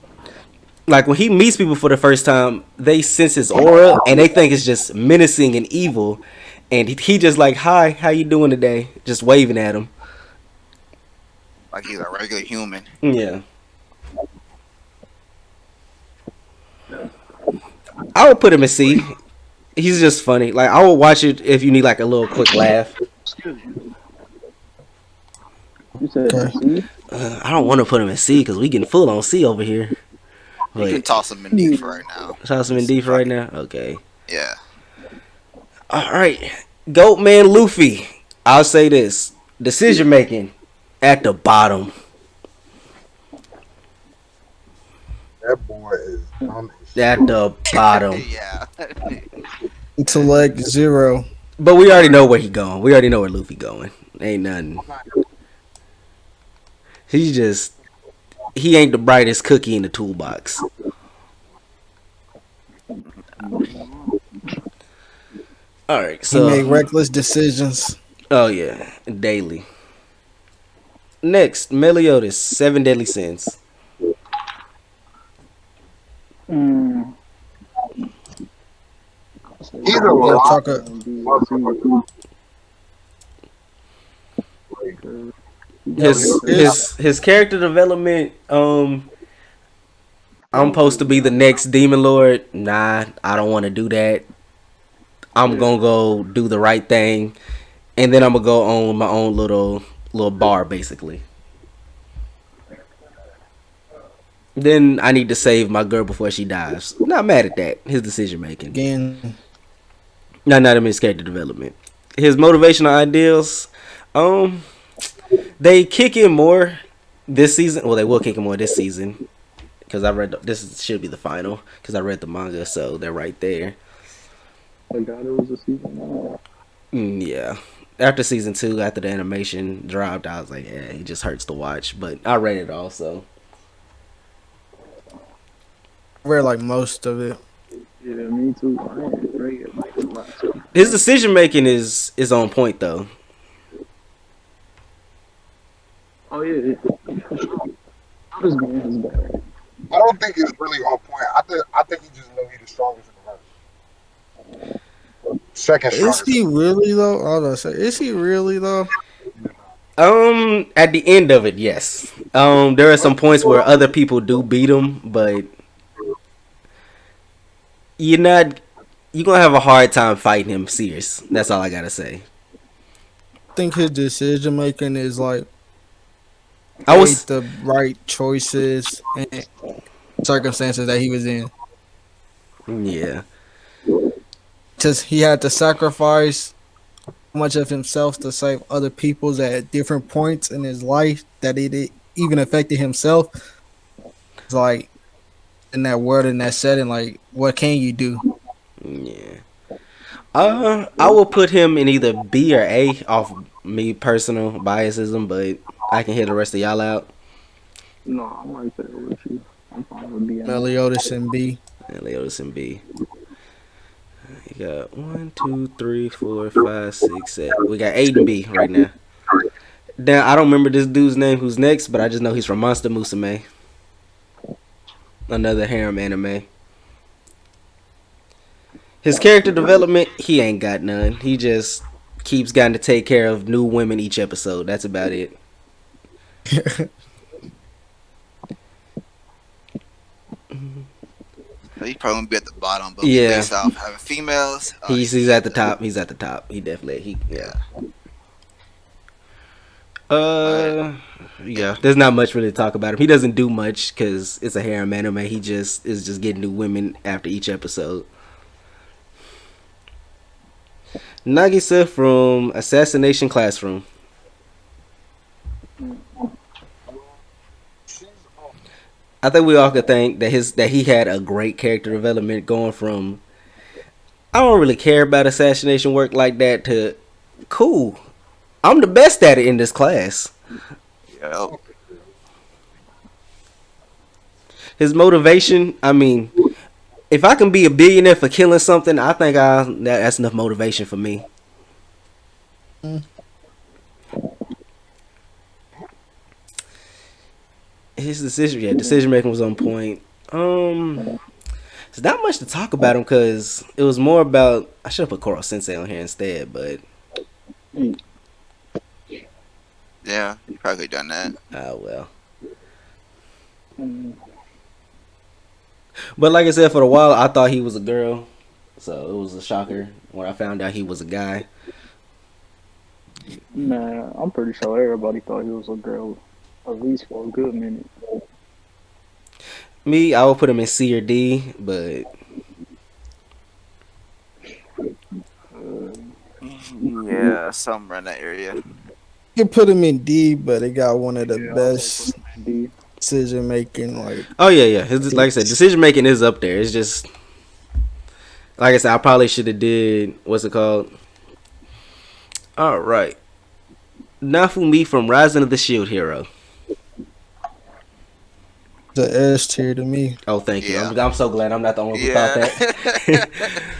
Like when he meets people for the first time, they sense his aura and they think it's just menacing and evil. And he just like, "Hi, how you doing today?" Just waving at him. Like he's a regular human. Yeah. I would put him in C. He's just funny. Like I will watch it if you need like a little quick laugh. Excuse me. You said in Okay. C? I don't want to put him in C because we getting full on C over here. You can But toss him in D for right now. toss him in Just D for fuck right it. now. Okay. Yeah. All right. Goat man Luffy. I'll say this: decision making at the bottom. That boy is dumb as At shit. the bottom. Yeah. Intellect 0. But we already know where he going. We already know where Luffy going. Ain't nothing. He's just he ain't the brightest cookie in the toolbox. All right, He made so reckless decisions. oh yeah, daily. Next, Meliodas, Seven Deadly Sins. Mm. He's a Yeah, lot. talk. His character development. I'm supposed to be the next Demon Lord. Nah, I don't want to do that. I'm gonna go do the right thing, and then I'm gonna go on my own little bar, basically. Then I need to save my girl before she dies. Not mad at that. His decision making. Again, Not him his character development. His motivational ideals, um, they kick in more this season. Well, they will kick in more this season because I read this should be the final because I read the manga, so they're right there. I got it was a season 1. Yeah. After season 2, after the animation dropped, I was like, yeah, it just hurts to watch. But I read it also. I read like most of it. Yeah, me too. I ain't read it like the last one. His decision making is on point though. Oh yeah, for sure. This game is bad. I don't think it's really on point. I think he just know he's the strongest in the verse. Second Is strongest. he really though? I was gonna say, is he really though? At the end of it, yes. There are some points where other people do beat him, but you're not. You're gonna have a hard time fighting him. Serious. That's all I gotta say. I think his decision making is like I made was. the right choices and circumstances that he was in. Yeah. Just he had to sacrifice much of himself to save other people's at different points in his life that it even affected himself. It's like in that world, in that setting, like what can you do? Yeah. I will put him in either B or A off me personal biasism, but I can hear the rest of y'all out. No, I'm right there with you. I'm fine with being there. Meliodas and B. And Leotis in B. You got 1, 2, 3, 4, 5, 6, 7. We got 8 and B right now. Now I don't remember this dude's name who's next, but I just know he's from Monster Musume. Another harem anime. His character development, he ain't got none. He just keeps getting to take care of new women each episode. That's about it. He probably won't be at the bottom, but Yeah. based off having females, He's at the top. He's at the top. He definitely yeah. Yeah. There's not much really to talk about him. He doesn't do much because it's a harem anime. He just is just getting new women after each episode. Nagisa from Assassination Classroom. I think we all could think that he had a great character development going from I don't really care about assassination work like that to cool. I'm the best at it in this class. Yep. His motivation, I mean, if I can be a billionaire for killing something, I think that's enough motivation for me. His decision making was on point. There's not much to talk about him because it was more about. I should have put Koro Sensei on here instead, but Yeah, you probably done that. well. Mm. But like I said, for a while I thought he was a girl, so it was a shocker when I found out he was a guy. Man, I'm pretty sure everybody thought he was a girl, at least for a good minute. Me, I would put him in C or D, but Uh, Yeah, somewhere in that area. You can put him in D, but it got one of the yeah, I'll say put best him in D. decision making. Like, oh yeah, yeah. His, like I said, decision making is up there. It's just like I said, I probably should have did what's it called? All right, Nafumi from Rising of the Shield Hero. the S tier to me. Oh, thank you. Yeah. I'm so glad I'm not the only one who thought Yeah.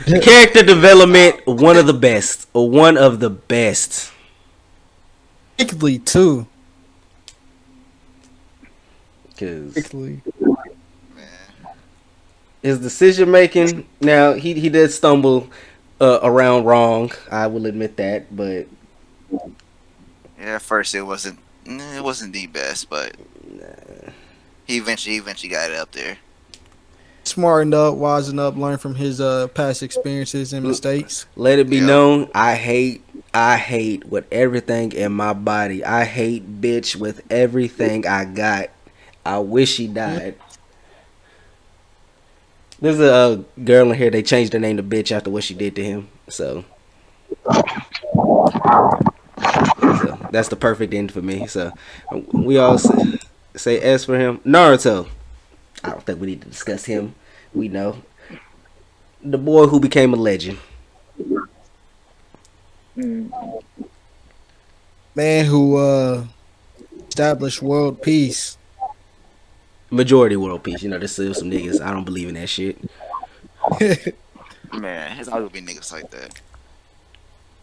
that. Character development, one of the best. One of the best. Particularly too. Because Particularly. Man. his decision making, now he did stumble around wrong. I will admit that, but Yeah, at first it wasn't the best, but he eventually got it up there. Smartened up, wising up, learn from his past experiences and mistakes. let it be Yep. known, I hate with everything in my body. I hate bitch with everything I got. I wish he died. There's a girl in here. They changed her name to bitch after what she did to him. So that's the perfect end for me. So we all say S for him. Naruto. I don't think we need to discuss him. We know the boy who became a legend. Mm, Man who established world peace. Majority world peace. You know, there's still some niggas. I don't believe in that shit. Man, it's always gonna be niggas like that.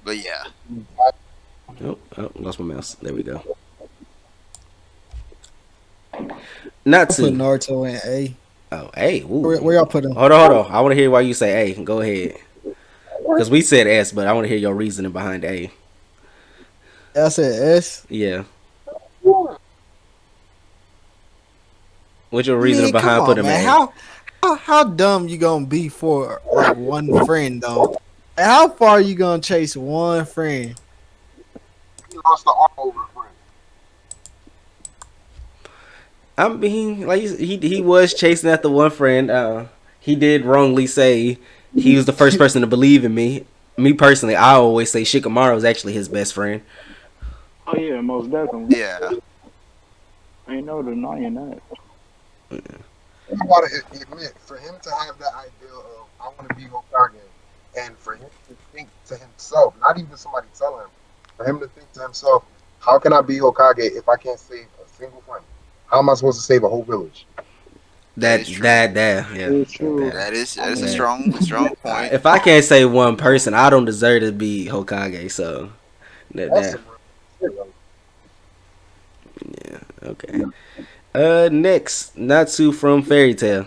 But yeah. Oh, lost my mouse. There we go. I put Natsu. Naruto in A. Oh, hey. Where y'all put him? Hold on. I want to hear why you say A. Go ahead. Because we said S, but I want to hear your reasoning behind A. I said S. Yeah. What's your I reasoning mean, come behind on, putting him man. in A? How dumb you gonna be for like one friend though? And how far you gonna chase one friend? He lost the arm over a friend. I mean, like he was chasing after one friend. He did wrongly say he was the first person to believe in me. Me personally, I always say Shikamaru was actually his best friend. oh yeah, most definitely. Yeah. Ain't no denying that. You gotta admit, for him to have that idea of I want to be Hokage, and for him to think to himself, not even somebody telling him, for him to think to himself, how can I be Hokage if I can't save a single friend? How am I supposed to save a whole village? That is true. Yeah. It's true. That's a Yeah. strong point. If I can't say one person, I don't deserve to be Hokage. So That's that some real shit, yeah, okay. Next, Natsu from Fairy Tail.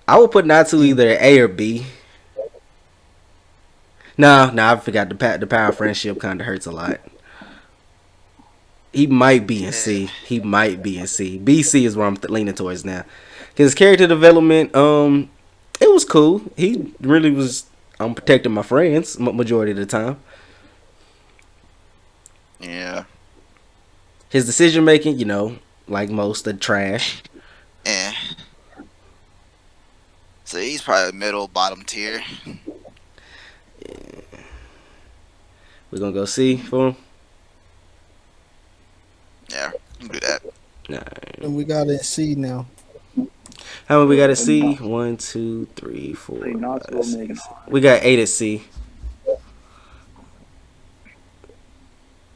I would put Natsu either A or B. No, I forgot the power of friendship kind of hurts a lot. He might be in C. He might be in C. B, C is where I'm leaning towards now. His character development, it was cool. He really was protecting my friends majority of the time. Yeah. His decision making, like most, the trash. Eh. So he's probably middle bottom tier. We're gonna go C for him. Yeah, you can do that. Nah. And we got it C now. How many we got at C? 1, 2, 3, 4. Say not to 5, make 6. We got 8 at C.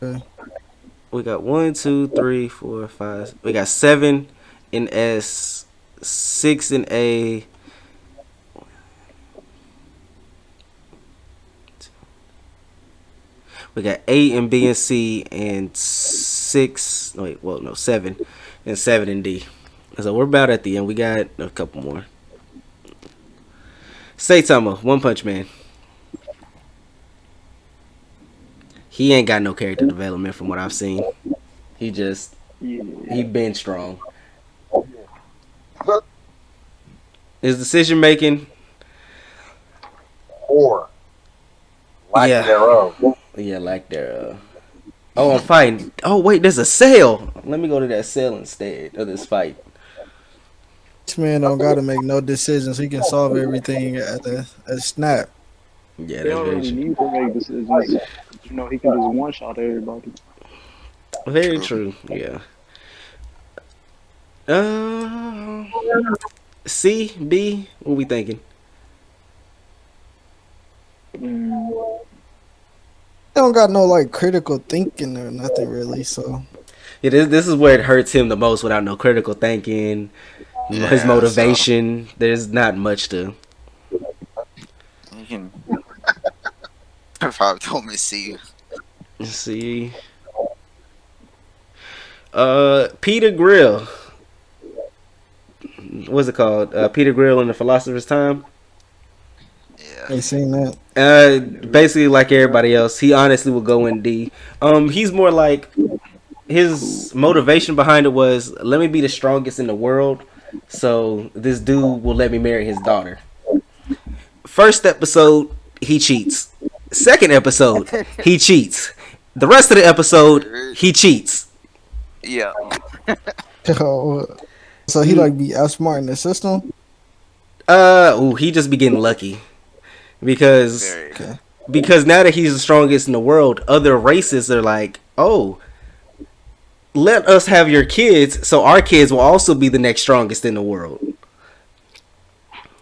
Okay. We got 1, 2, 3, 4, 5. We got 7 in S, 6 in A. We got 8 in B and C, and 6. Wait, well, no, 7 and 7 in D. So we're about at the end. We got a couple more. Saitama, One Punch Man. He ain't got no character development from what I've seen. He Yeah. been strong. His decision making, or lack yeah, thereof. yeah, like their. Oh, I'm fighting. Oh wait, there's a sale. Let me go to that sale instead of this fight. This man don't got to make no decisions. He can solve everything at a snap. Yeah, He that's don't very really true. need to make decisions. He can just one shot everybody. Very True. true. Yeah. Uh, C B. What we thinking? Mm, He don't got no like critical thinking or nothing really. So Yeah, this is where it hurts him the most without no critical thinking, his Yeah, so motivation. There's not much to you can probably told me to see you. see. Peter Grill. What's it called? Peter Grill in the Philosopher's Time. Yeah. ain't seen that. Basically like everybody else, he honestly will go in D. He's more like his motivation behind it was let me be the strongest in the world, so this dude will let me marry his daughter. First episode, he cheats. Second episode, he cheats. The rest of the episode, he cheats. Yeah. So he like be outsmarting the system. He just be getting lucky because Very. Okay. now that he's the strongest in the world, other races are like, oh, let us have your kids, so our kids will also be the next strongest in the world.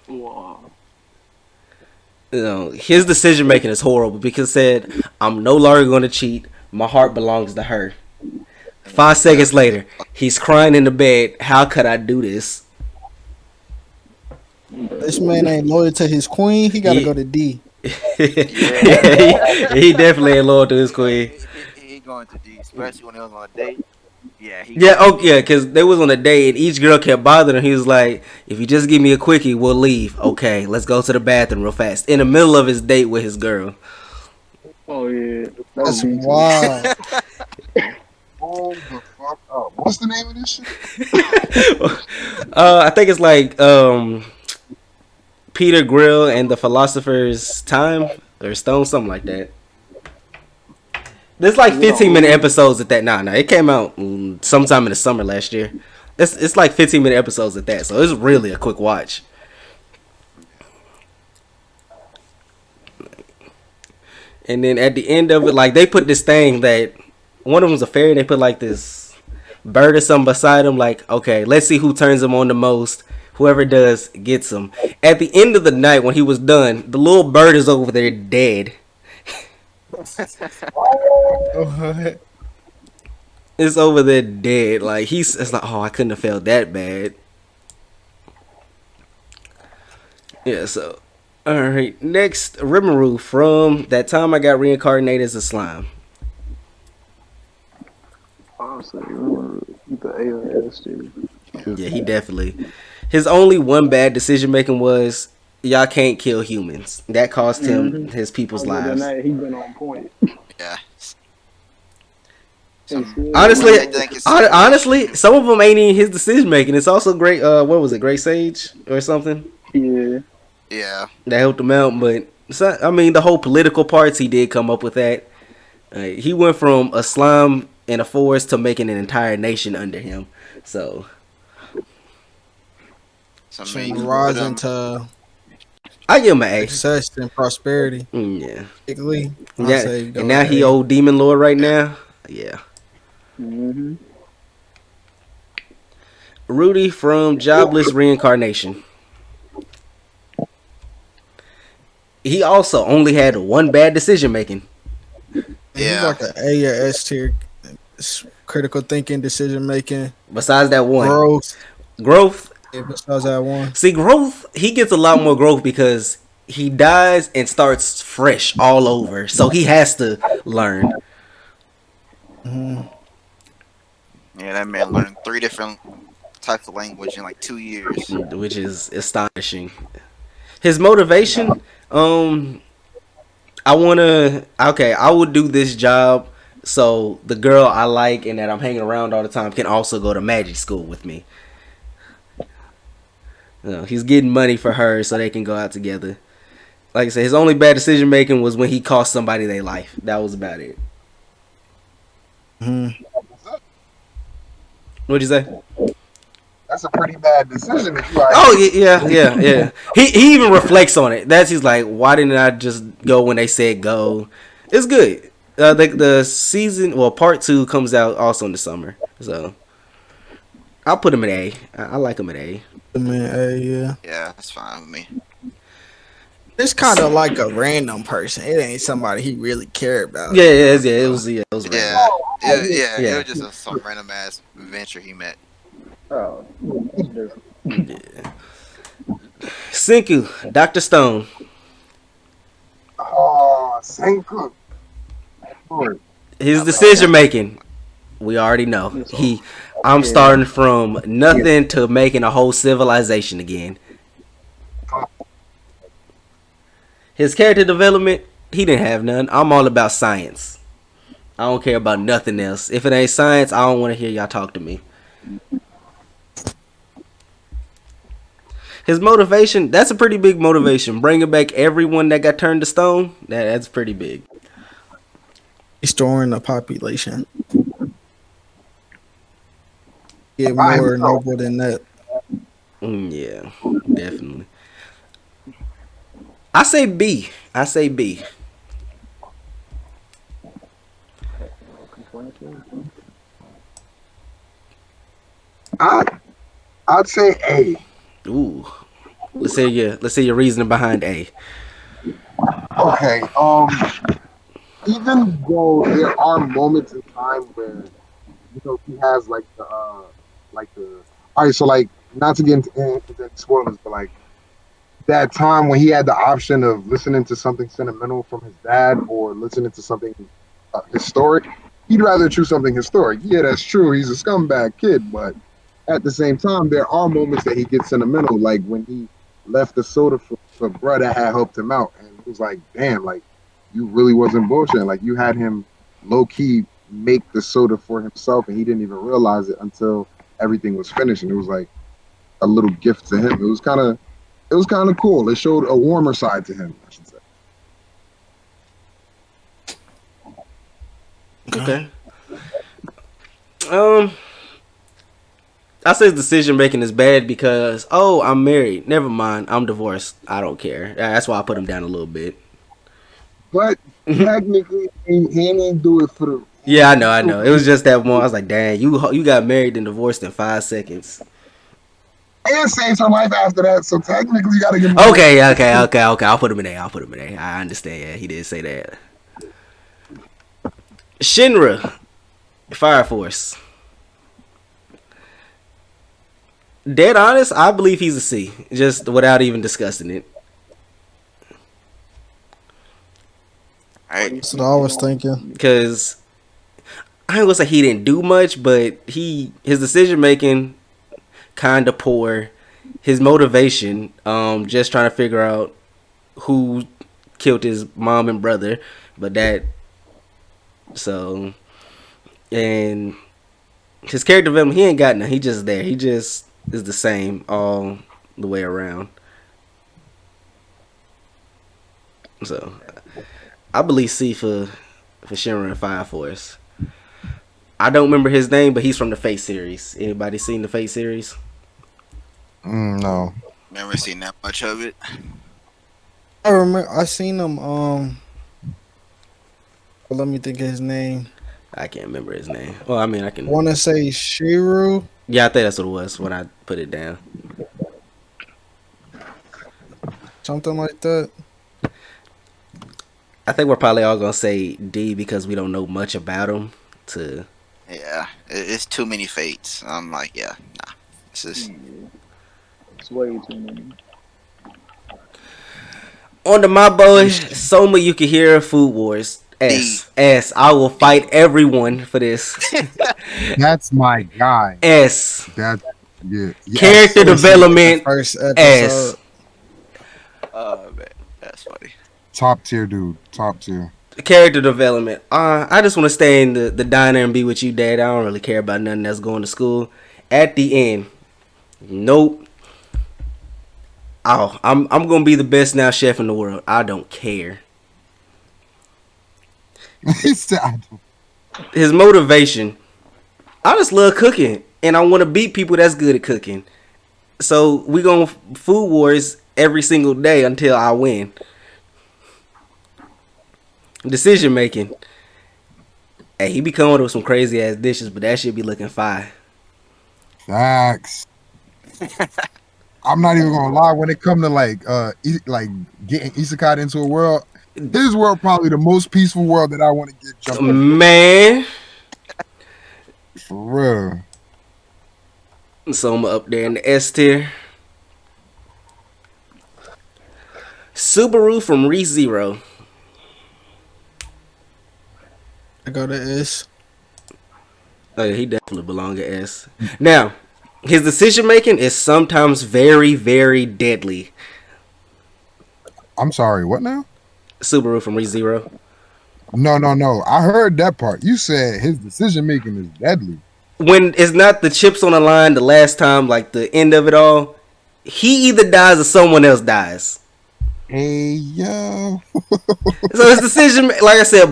wow. His decision making is horrible because said, I'm no longer going to cheat. My heart belongs to her. 5 seconds later, he's crying in the bed. How could I do this? This man ain't loyal to his queen. He got to He, go to D. he definitely ain't loyal to his queen. He going to D, especially when he was on a date. Yeah, he Yeah, going to oh D. yeah, because they was on a date and each girl kept bothering him. He was like, "If you just give me a quickie, we'll leave. Okay, let's go to the bathroom real fast." In the middle of his date with his girl. Oh yeah, that was That's me too. wild. Hold the fuck up. What's the name of this shit? I think it's like Peter Grill and the Philosopher's Time or Stone, something like that. There's like Is it on 15-minute Hulu? episodes at that. Nah, it came out sometime in the summer last year. It's like 15-minute episodes at that, so it's really a quick watch. And then at the end of it, like they put this thing that one of them's a fairy. They put like this bird or something beside him. Like, okay, let's see who turns him on the most. Whoever does gets him. At the end of the night, when he was done, the little bird is over there dead. It's over there dead. Like it's like, oh, I couldn't have felt that bad. Yeah. So, all right. Next, Rimuru from that time I got reincarnated as a slime. Honestly, remember the A or S tier. Yeah, he definitely. His only one bad decision making was y'all can't kill humans. That cost him Mm-hmm. his people's Other than lives. that, he been on point. Yeah. Hey, Some, Sid, Honestly, I think it's some honestly, some of them ain't even his decision making. It's also great. What was it? Great Sage or something yeah. Yeah. that helped him out. But I mean, the whole political parts he did come up with that. He went from a slime in a forest to making an entire nation under him. So Some Trying major to rise but, into I give him an A. success and prosperity. Yeah, Particularly, I yeah. say go And now with he A. old demon lord right yeah. now. Yeah. Mm-hmm. Rudy from Jobless Reincarnation. He also only had one bad decision making. He's Yeah. like an A or S tier. Critical thinking, decision making, Besides that one, growth. growth. Yeah, besides that one. See, growth. He gets a lot more growth because he dies and starts fresh all over. So he has to learn. Hmm. Yeah, that man learned 3 different types of language in like 2 years. Which is astonishing. His motivation, I would do this job so the girl I like and that I'm hanging around all the time can also go to magic school with me. He's getting money for her so they can go out together. Like I said, his only bad decision making was when he cost somebody their life. That was about it. Mhm. What'd you say? That's a pretty bad decision if you are. Oh yeah. He even reflects on it. He's like, why didn't I just go when they said go? It's good. The season, well, part 2 comes out also in the summer. So I'll put him at A. I like him at A. Man, hey, yeah. Yeah, that's fine with me. It's kind of like a random person. It ain't somebody he really cared about. It was random. Yeah, it Yeah. was just some random ass venture he met. Oh, that's different. Yeah. Senku, Dr. Stone. Oh, Senku. Lord. His decision making, we already know. I'm starting from nothing to making a whole civilization again. His character development, he didn't have none. I'm all about science. I don't care about nothing else. If it ain't science, I don't want to hear y'all talk to me. His motivation, that's a pretty big motivation. Bringing back everyone that got turned to stone, that's pretty big. Restoring the population. Get By more himself. noble than that. Yeah, definitely. I say B. I'd say A. Ooh. Let's hear your reasoning behind A. Okay. Even though there are moments in time where he has like the all right. So like not to get into any spoilers, but like that time when he had the option of listening to something sentimental from his dad or listening to something historic, he'd rather choose something historic. Yeah, that's true. He's a scumbag kid, but at the same time, there are moments that he gets sentimental, like when he left the soda for bruh that had helped him out, and it was like, damn, like you really wasn't bullshitting. Like you had him low key make the soda for himself, and he didn't even realize it until everything was finished, and it was like a little gift to him. It was kind of cool. It showed a warmer side to him, I should say. Okay. I say his decision making is bad because I'm married. Never mind, I'm divorced. I don't care. That's why I put him down a little bit. But technically, he didn't do it for the. Yeah, I know. It was just that one. I was like, dang, you got married and divorced in 5 seconds. And saves her life after that, so technically you gotta give him. Okay. I'll put him in A. I understand. Yeah, he did say that. Shinra, Fire Force. Dead honest, I believe he's a C, just without even discussing it. All right. That's what I was thinking. Because I ain't gonna say he didn't do much, but his decision making kind of poor. His motivation, just trying to figure out who killed his mom and brother, but and his character development, he ain't got none. He just there. He just is the same all the way around. So I believe C for Shinra and Fire Force. I don't remember his name, but he's from the Fate series. Anybody seen the Fate series? No. Never seen that much of it. I remember I seen him. Let me think of his name. I can't remember his name. Well, I mean, I I can. want to say Shiru. Yeah, I think that's what it was when I put it down. Something like that. I think we're probably all gonna say D because we don't know much about him. Yeah, it's too many fates. I'm like, yeah, nah. This is It's way too many. On to my boy Soma Yukihira, Food Wars. S. I will fight everyone for this. That's my guy. S. That's yeah. Character development. First episode. S. oh man, that's funny. Top tier dude. Top tier. Character development. I just want to stay in the diner and be with you, Dad. I don't really care about nothing that's going to school. At the end, nope. Oh, I'm gonna be the best now chef in the world. I don't care. He said, I don't- His motivation. I just love cooking, and I want to beat people that's good at cooking. So we gonna food wars every single day until I win. Decision making. Hey, he be coming up with some crazy ass dishes, but that shit be looking fire. Facts. I'm not even gonna lie. When it come to like getting isekai into a world, his world probably the most peaceful world that I want to get jumped into. Man. For real. So I'm up there in the S tier. Subaru from ReZero. I go to S. Oh yeah, he definitely belong at S. Now, his decision making is sometimes very, very deadly. I'm sorry. What now? Subaru from ReZero. No. I heard that part. You said his decision making is deadly. When it's not the chips on the line the last time, like the end of it all, he either dies or someone else dies. Hey yo. So his decision, like I said,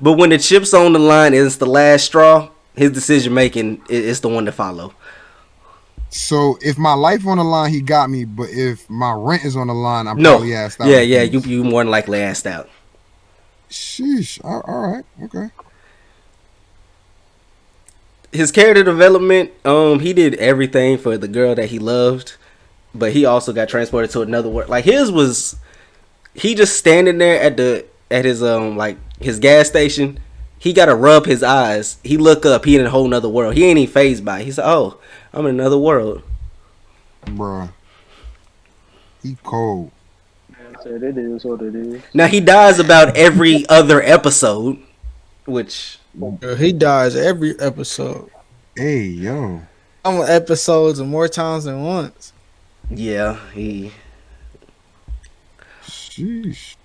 but when the chips on the line and it's the last straw, his decision making is the one to follow. So if my life on the line, he got me. But if my rent is on the line, I'm No, probably asked out. yeah, you more than likely asked out. Sheesh. All right. Okay. His character development, he did everything for the girl that he loved, but he also got transported to another world. Like his was, he just standing there at his like his gas station. He got to rub his eyes. He look up. He in a whole nother world. He ain't even phased by it. He said, "Oh, I'm in another world." Bruh. He cold. I said it is what it is. Now he dies about every other episode, which He dies every episode. Hey yo. Some episodes and more times than once. yeah, he. Sheesh.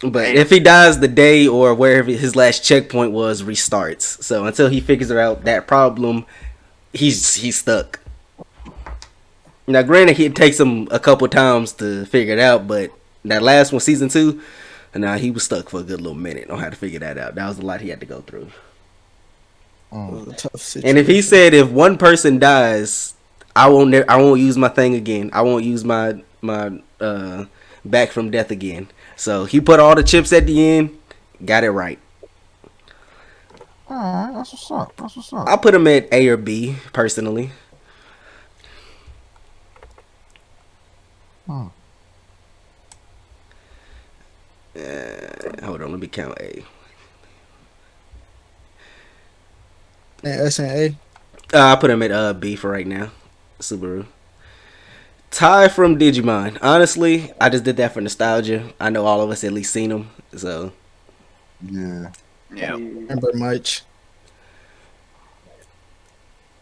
But if he dies the day or wherever his last checkpoint was restarts. So until he figures out that problem, he's stuck. Now, granted, it takes him a couple times to figure it out, but that last one, season 2, he was stuck for a good little minute on how to figure that out. That was a lot he had to go through. It was a tough situation. And if he said if one person dies, I won't use my thing again. I won't use my back from death again. So he put all the chips at the end, got it right. All right. That's what's up. That's what's up. I put him at A or B personally. Huh. Hold on, let me count A. And S and A. I put him at B for right now. Subaru. Ty from Digimon. Honestly, I just did that for nostalgia. I know all of us at least seen him, so Yeah. Yeah. Remember much.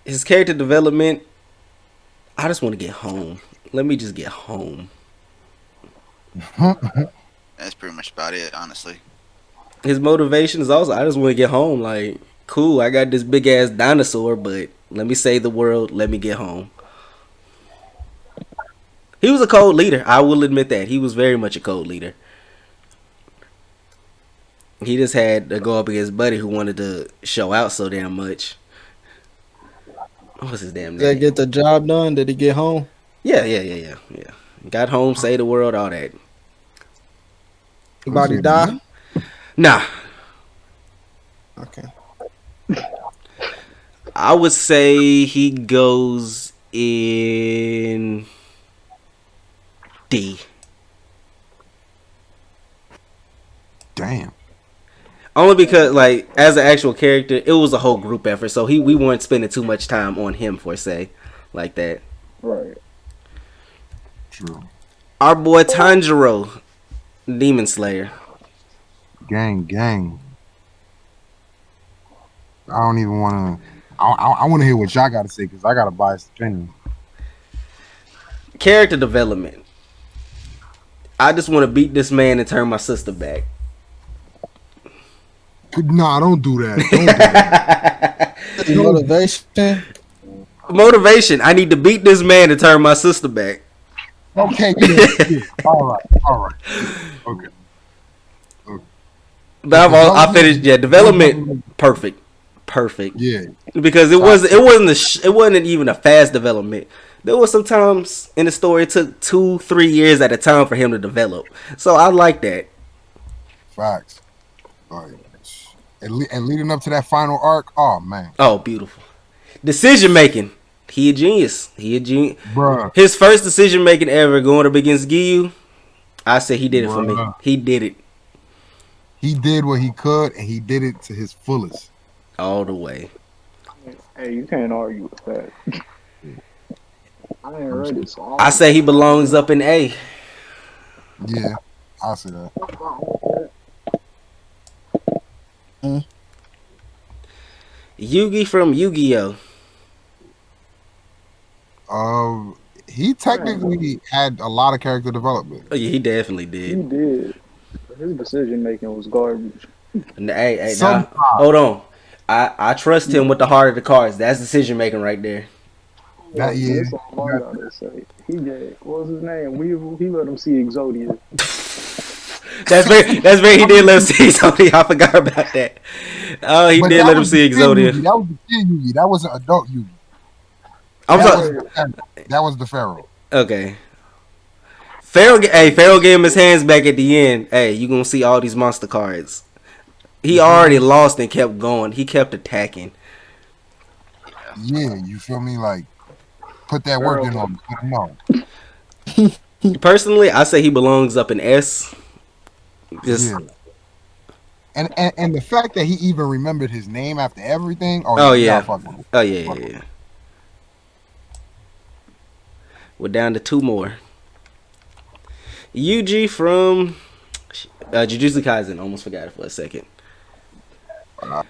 his character development. I just want to get home. Let me just get home. That's pretty much about it, honestly. His motivation is also I just want to get home. Like, cool, I got this big ass dinosaur, but let me save the world. Let me get home. He was a cold leader. I will admit that. He was very much a cold leader. He just had to go up against Buddy who wanted to show out so damn much. What was his damn Did they name? get the job done? Did he get home? Yeah. Got home, saved the world, all that. Anybody it, die? man? Nah, Okay. I would say he goes in D. Damn. Only because, like, as an actual character, it was a whole group effort, so we weren't spending too much time on him, for say, like that. Right. True. Our boy Tanjiro, Demon Slayer. Gang. I don't even want to. I want to hear what y'all got to say because I got a biased opinion. Character development. I just want to beat this man and turn my sister back. Nah, don't do that. Don't do that. Motivation. Motivation. I need to beat this man and turn my sister back. Okay, yeah, yeah. All right, yeah, okay, okay. But His I development finished. Yeah, was development never, perfect, perfect. yeah, Because top it tier. wasn't it wasn't even a fast development. There was sometimes in the story it took 2-3 years at a time for him to develop. So I like that. Facts. Like, and leading up to that final arc, oh man, Oh, beautiful decision making. He a genius. He a genius. bruh, His first decision making ever going up against Giyu. I said he did it for me. bruh. He did it He did what he could, and he did it to his fullest. all the way. Hey, you can't argue with that. I ain't I'm read sorry. it, so I say he belongs up in A. Yeah, I'll say that. Mm. Yugi from Yu-Gi-Oh. He technically had a lot of character development. Oh yeah, he definitely he did. did. But his decision making was garbage. Hey, Some, now hold on. I trust him with the heart of the cards. That's decision making right there. that Look, yeah, this all I gotta say. He gave, what was his name? Weevil. He let him see Exodia. That's very he did let him see Exodia. I forgot about that. Oh, he but did that let him was the see kid Yugi. Exodia. That was the kid Yugi. That wasn't adult Yugi. I'm That sorry. was the pharaoh. That was the pharaoh. Okay. Pharaoh gave him his hands back at the end. Hey, you gonna see all these monster cards. He You feel already me? lost and kept going. He kept attacking. Yeah, you feel me? Like put that work in Girl, on him. Let him know. Personally, I say he belongs up in S. Just Yeah, and the fact that he even remembered his name after everything. Oh oh yeah, you gotta yeah, fuck with him. oh yeah, Fuck yeah, with yeah. We're down to two more. Yuji from Jujutsu Kaisen. Almost forgot it for a second. him.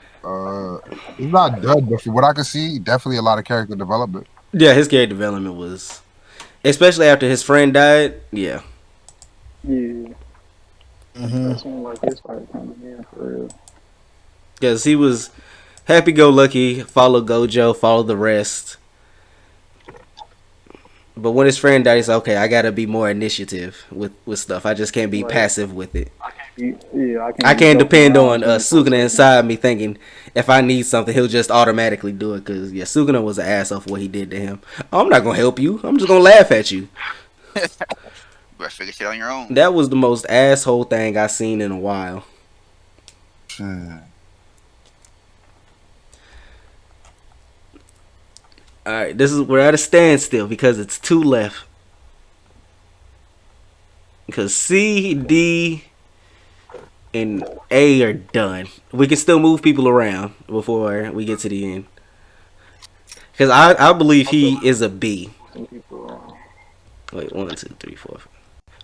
He's not dead, but for what I can see, definitely a lot of character development. Yeah, his character development was, especially after his friend died. Yeah, yeah, Hmm. that's when like his fight coming in for real. because he was happy-go-lucky, follow Gojo, follow the rest. But when his friend died, he's like, okay. I gotta be more initiative with stuff. I just can't be Like, passive with it. yeah, I I can't be can't joking depend around on too Sukuna much. inside me thinking if I need something, he'll just automatically do it. Cause yeah, Sukuna was an asshole for what he did to him. Oh, I'm not gonna help you. I'm just gonna laugh at you. Better figure shit on your own. That was the most asshole thing I seen in a while. Shit. All right, we're at a standstill because it's two left. Because C, D, and A are done. We can still move people around before we get to the end. Because I believe he is a B. Some people, Wait, 1, 2, 3, 4.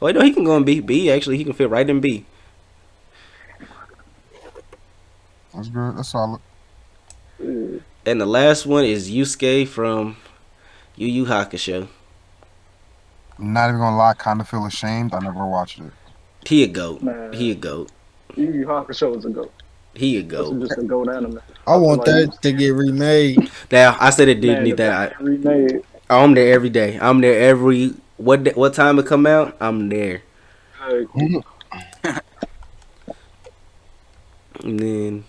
Wait, no, he can go in B. B, actually, he can fit right in B. That's good. That's solid. yeah. And the last one is Yusuke from Yu Yu Hakusho. I'm not even gonna lie, kind of feel ashamed. I never watched it. He a goat. Man, He a goat. Yu Yu Hakusho is a goat. He a That's goat. just a goat anime. I I feel want like that to get remade. Now, I said it did man, need if that that. get remade, I'm there every day. I'm there every what time it come out? I'm there. like, And then,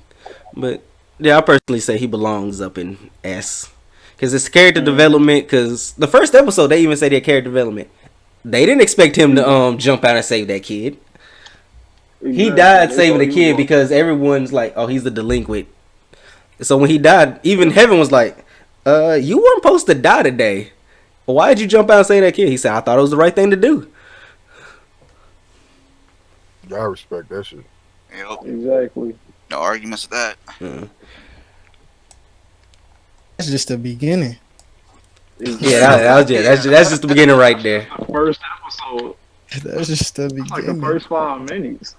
but yeah, I personally say he belongs up in S because it's character development. Because the first episode, they even say their character development. They didn't expect him to jump out and save that kid. He exactly. died They saving thought the he was kid gonna- because everyone's like, "Oh, he's the delinquent." So when he died, even Heaven was like, you weren't supposed to die today. Why did you jump out and save that kid?" He said, "I thought it was the right thing to do." Yeah, I respect that shit. Yep. Exactly. No arguments with that. That's just the beginning. Yeah, that's just the beginning right there. The first episode, That's just the like the beginning. first 5 minutes.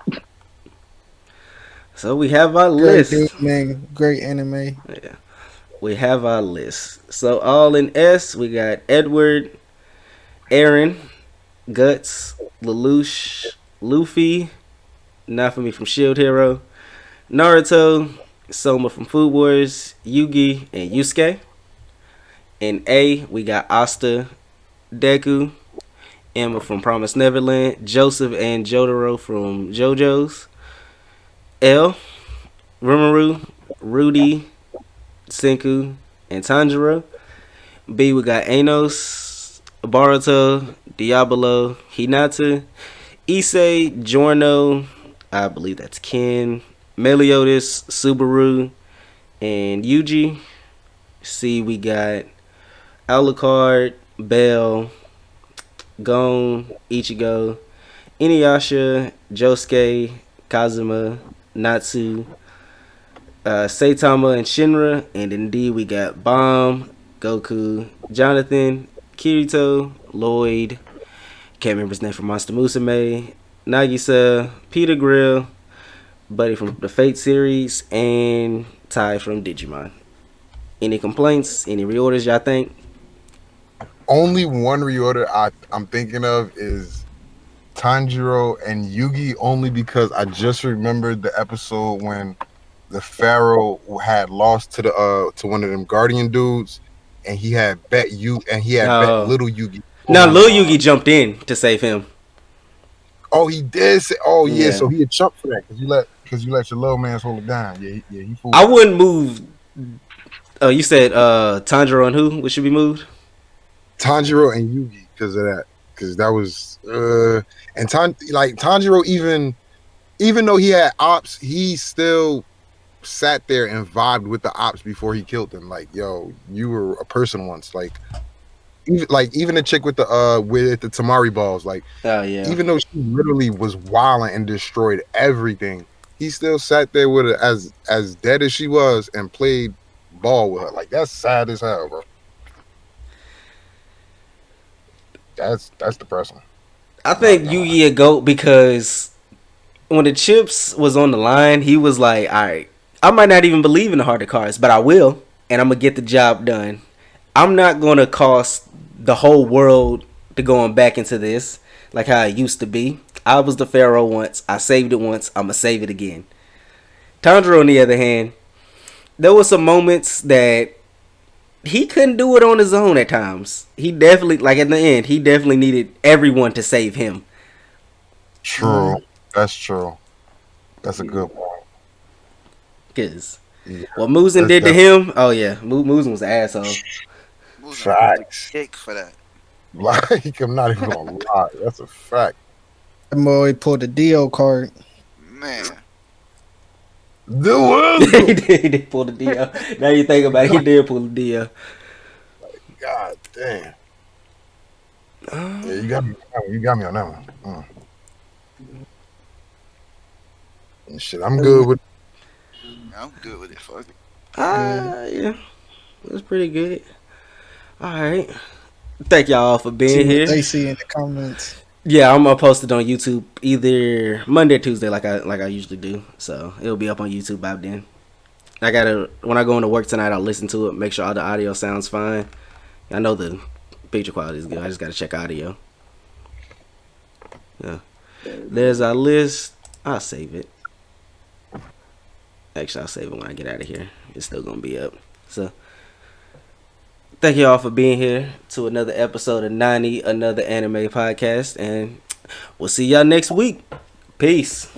So we have our Great list. dude, man. Great anime. Yeah. We have our list. So all in S, we got Edward, Aaron, Guts, Lelouch, Luffy, Nafumi from Shield Hero, Naruto, Soma from Food Wars, Yugi, and Yusuke. In A, we got Asta, Deku, Emma from Promised Neverland, Joseph and Jotaro from JoJo's, L, Rimuru, Rudy, Senku, and Tanjiro. B, we got Anos, Baruto, Diablo, Hinata, Issei, Giorno, I believe that's Ken, Meliodas, Subaru, and Yuji. C, we got Alucard, Bell, Gon, Ichigo, Inuyasha, Josuke, Kazuma, Natsu, Saitama, and Shinra. And indeed, we got Bomb, Goku, Jonathan, Kirito, Lloyd, can't remember his name from Monster Musume, Nagisa, Peter Grill, Buddy from the Fate series, and Ty from Digimon. Any complaints? Any reorders y'all think? Only one reorder I'm thinking of is Tanjiro and Yugi, only because I just remembered the episode when the Pharaoh had lost to one of them Guardian dudes, and he had bet No. little Yugi Now on. Lil Yugi jumped in to save him. Oh, he did say. Oh yeah, Yeah. so he had chumped for that because you let your little man hold it down. Yeah, he fooled. I wouldn't move. Oh, you said Tanjiro and who? What should be moved? Tanjiro and Yugi because of that. Because that was and Tanjiro, even though he had ops, he still sat there and vibed with the ops before he killed them. Like, yo, you were a person once. Even the chick with the Tamari balls, like, Oh yeah. even though she literally was wilding and destroyed everything, he still sat there with her as dead as she was and played ball with her. Like, that's sad as hell, bro. That's depressing. I think Yugi a goat because when the chips was on the line, he was like, "All right, I might not even believe in the heart of cards, but I will, and I'm gonna get the job done. I'm not gonna cost the whole world to going back into this like how it used to be. I was the Pharaoh once. I saved it once. I'm gonna save it again." Tanjiro, on the other hand, there were some moments that he couldn't do it on his own at times. He definitely, like at the end, he definitely needed everyone to save him. True. That's true. That's a good point. Cause Yeah, what Muzin that's did to definitely him, oh yeah, Muzin was an asshole. Who's gonna get the facts. kick for that? Like, I'm not even gonna lie. That's a fact. That boy pulled the Dio card. Man, He did pull the deal. Now you think about it, he did pull the deal. God damn. Yeah, you got me on that one. And shit, I'm good with. I'm good with it. Fuck it. Yeah, it was pretty good. All right, thank y'all all for See being what here. they see in the comments. Yeah, I'm gonna post it on YouTube either Monday or Tuesday, like I usually do. So it'll be up on YouTube by then. When I go into work tonight, I'll listen to it, make sure all the audio sounds fine. I know the picture quality is good. I just gotta check audio. Yeah, there's our list. I'll save it. Actually, I'll save it when I get out of here. It's still gonna be up. So thank you all for being here to another episode of 90, another anime podcast, and we'll see y'all next week. Peace.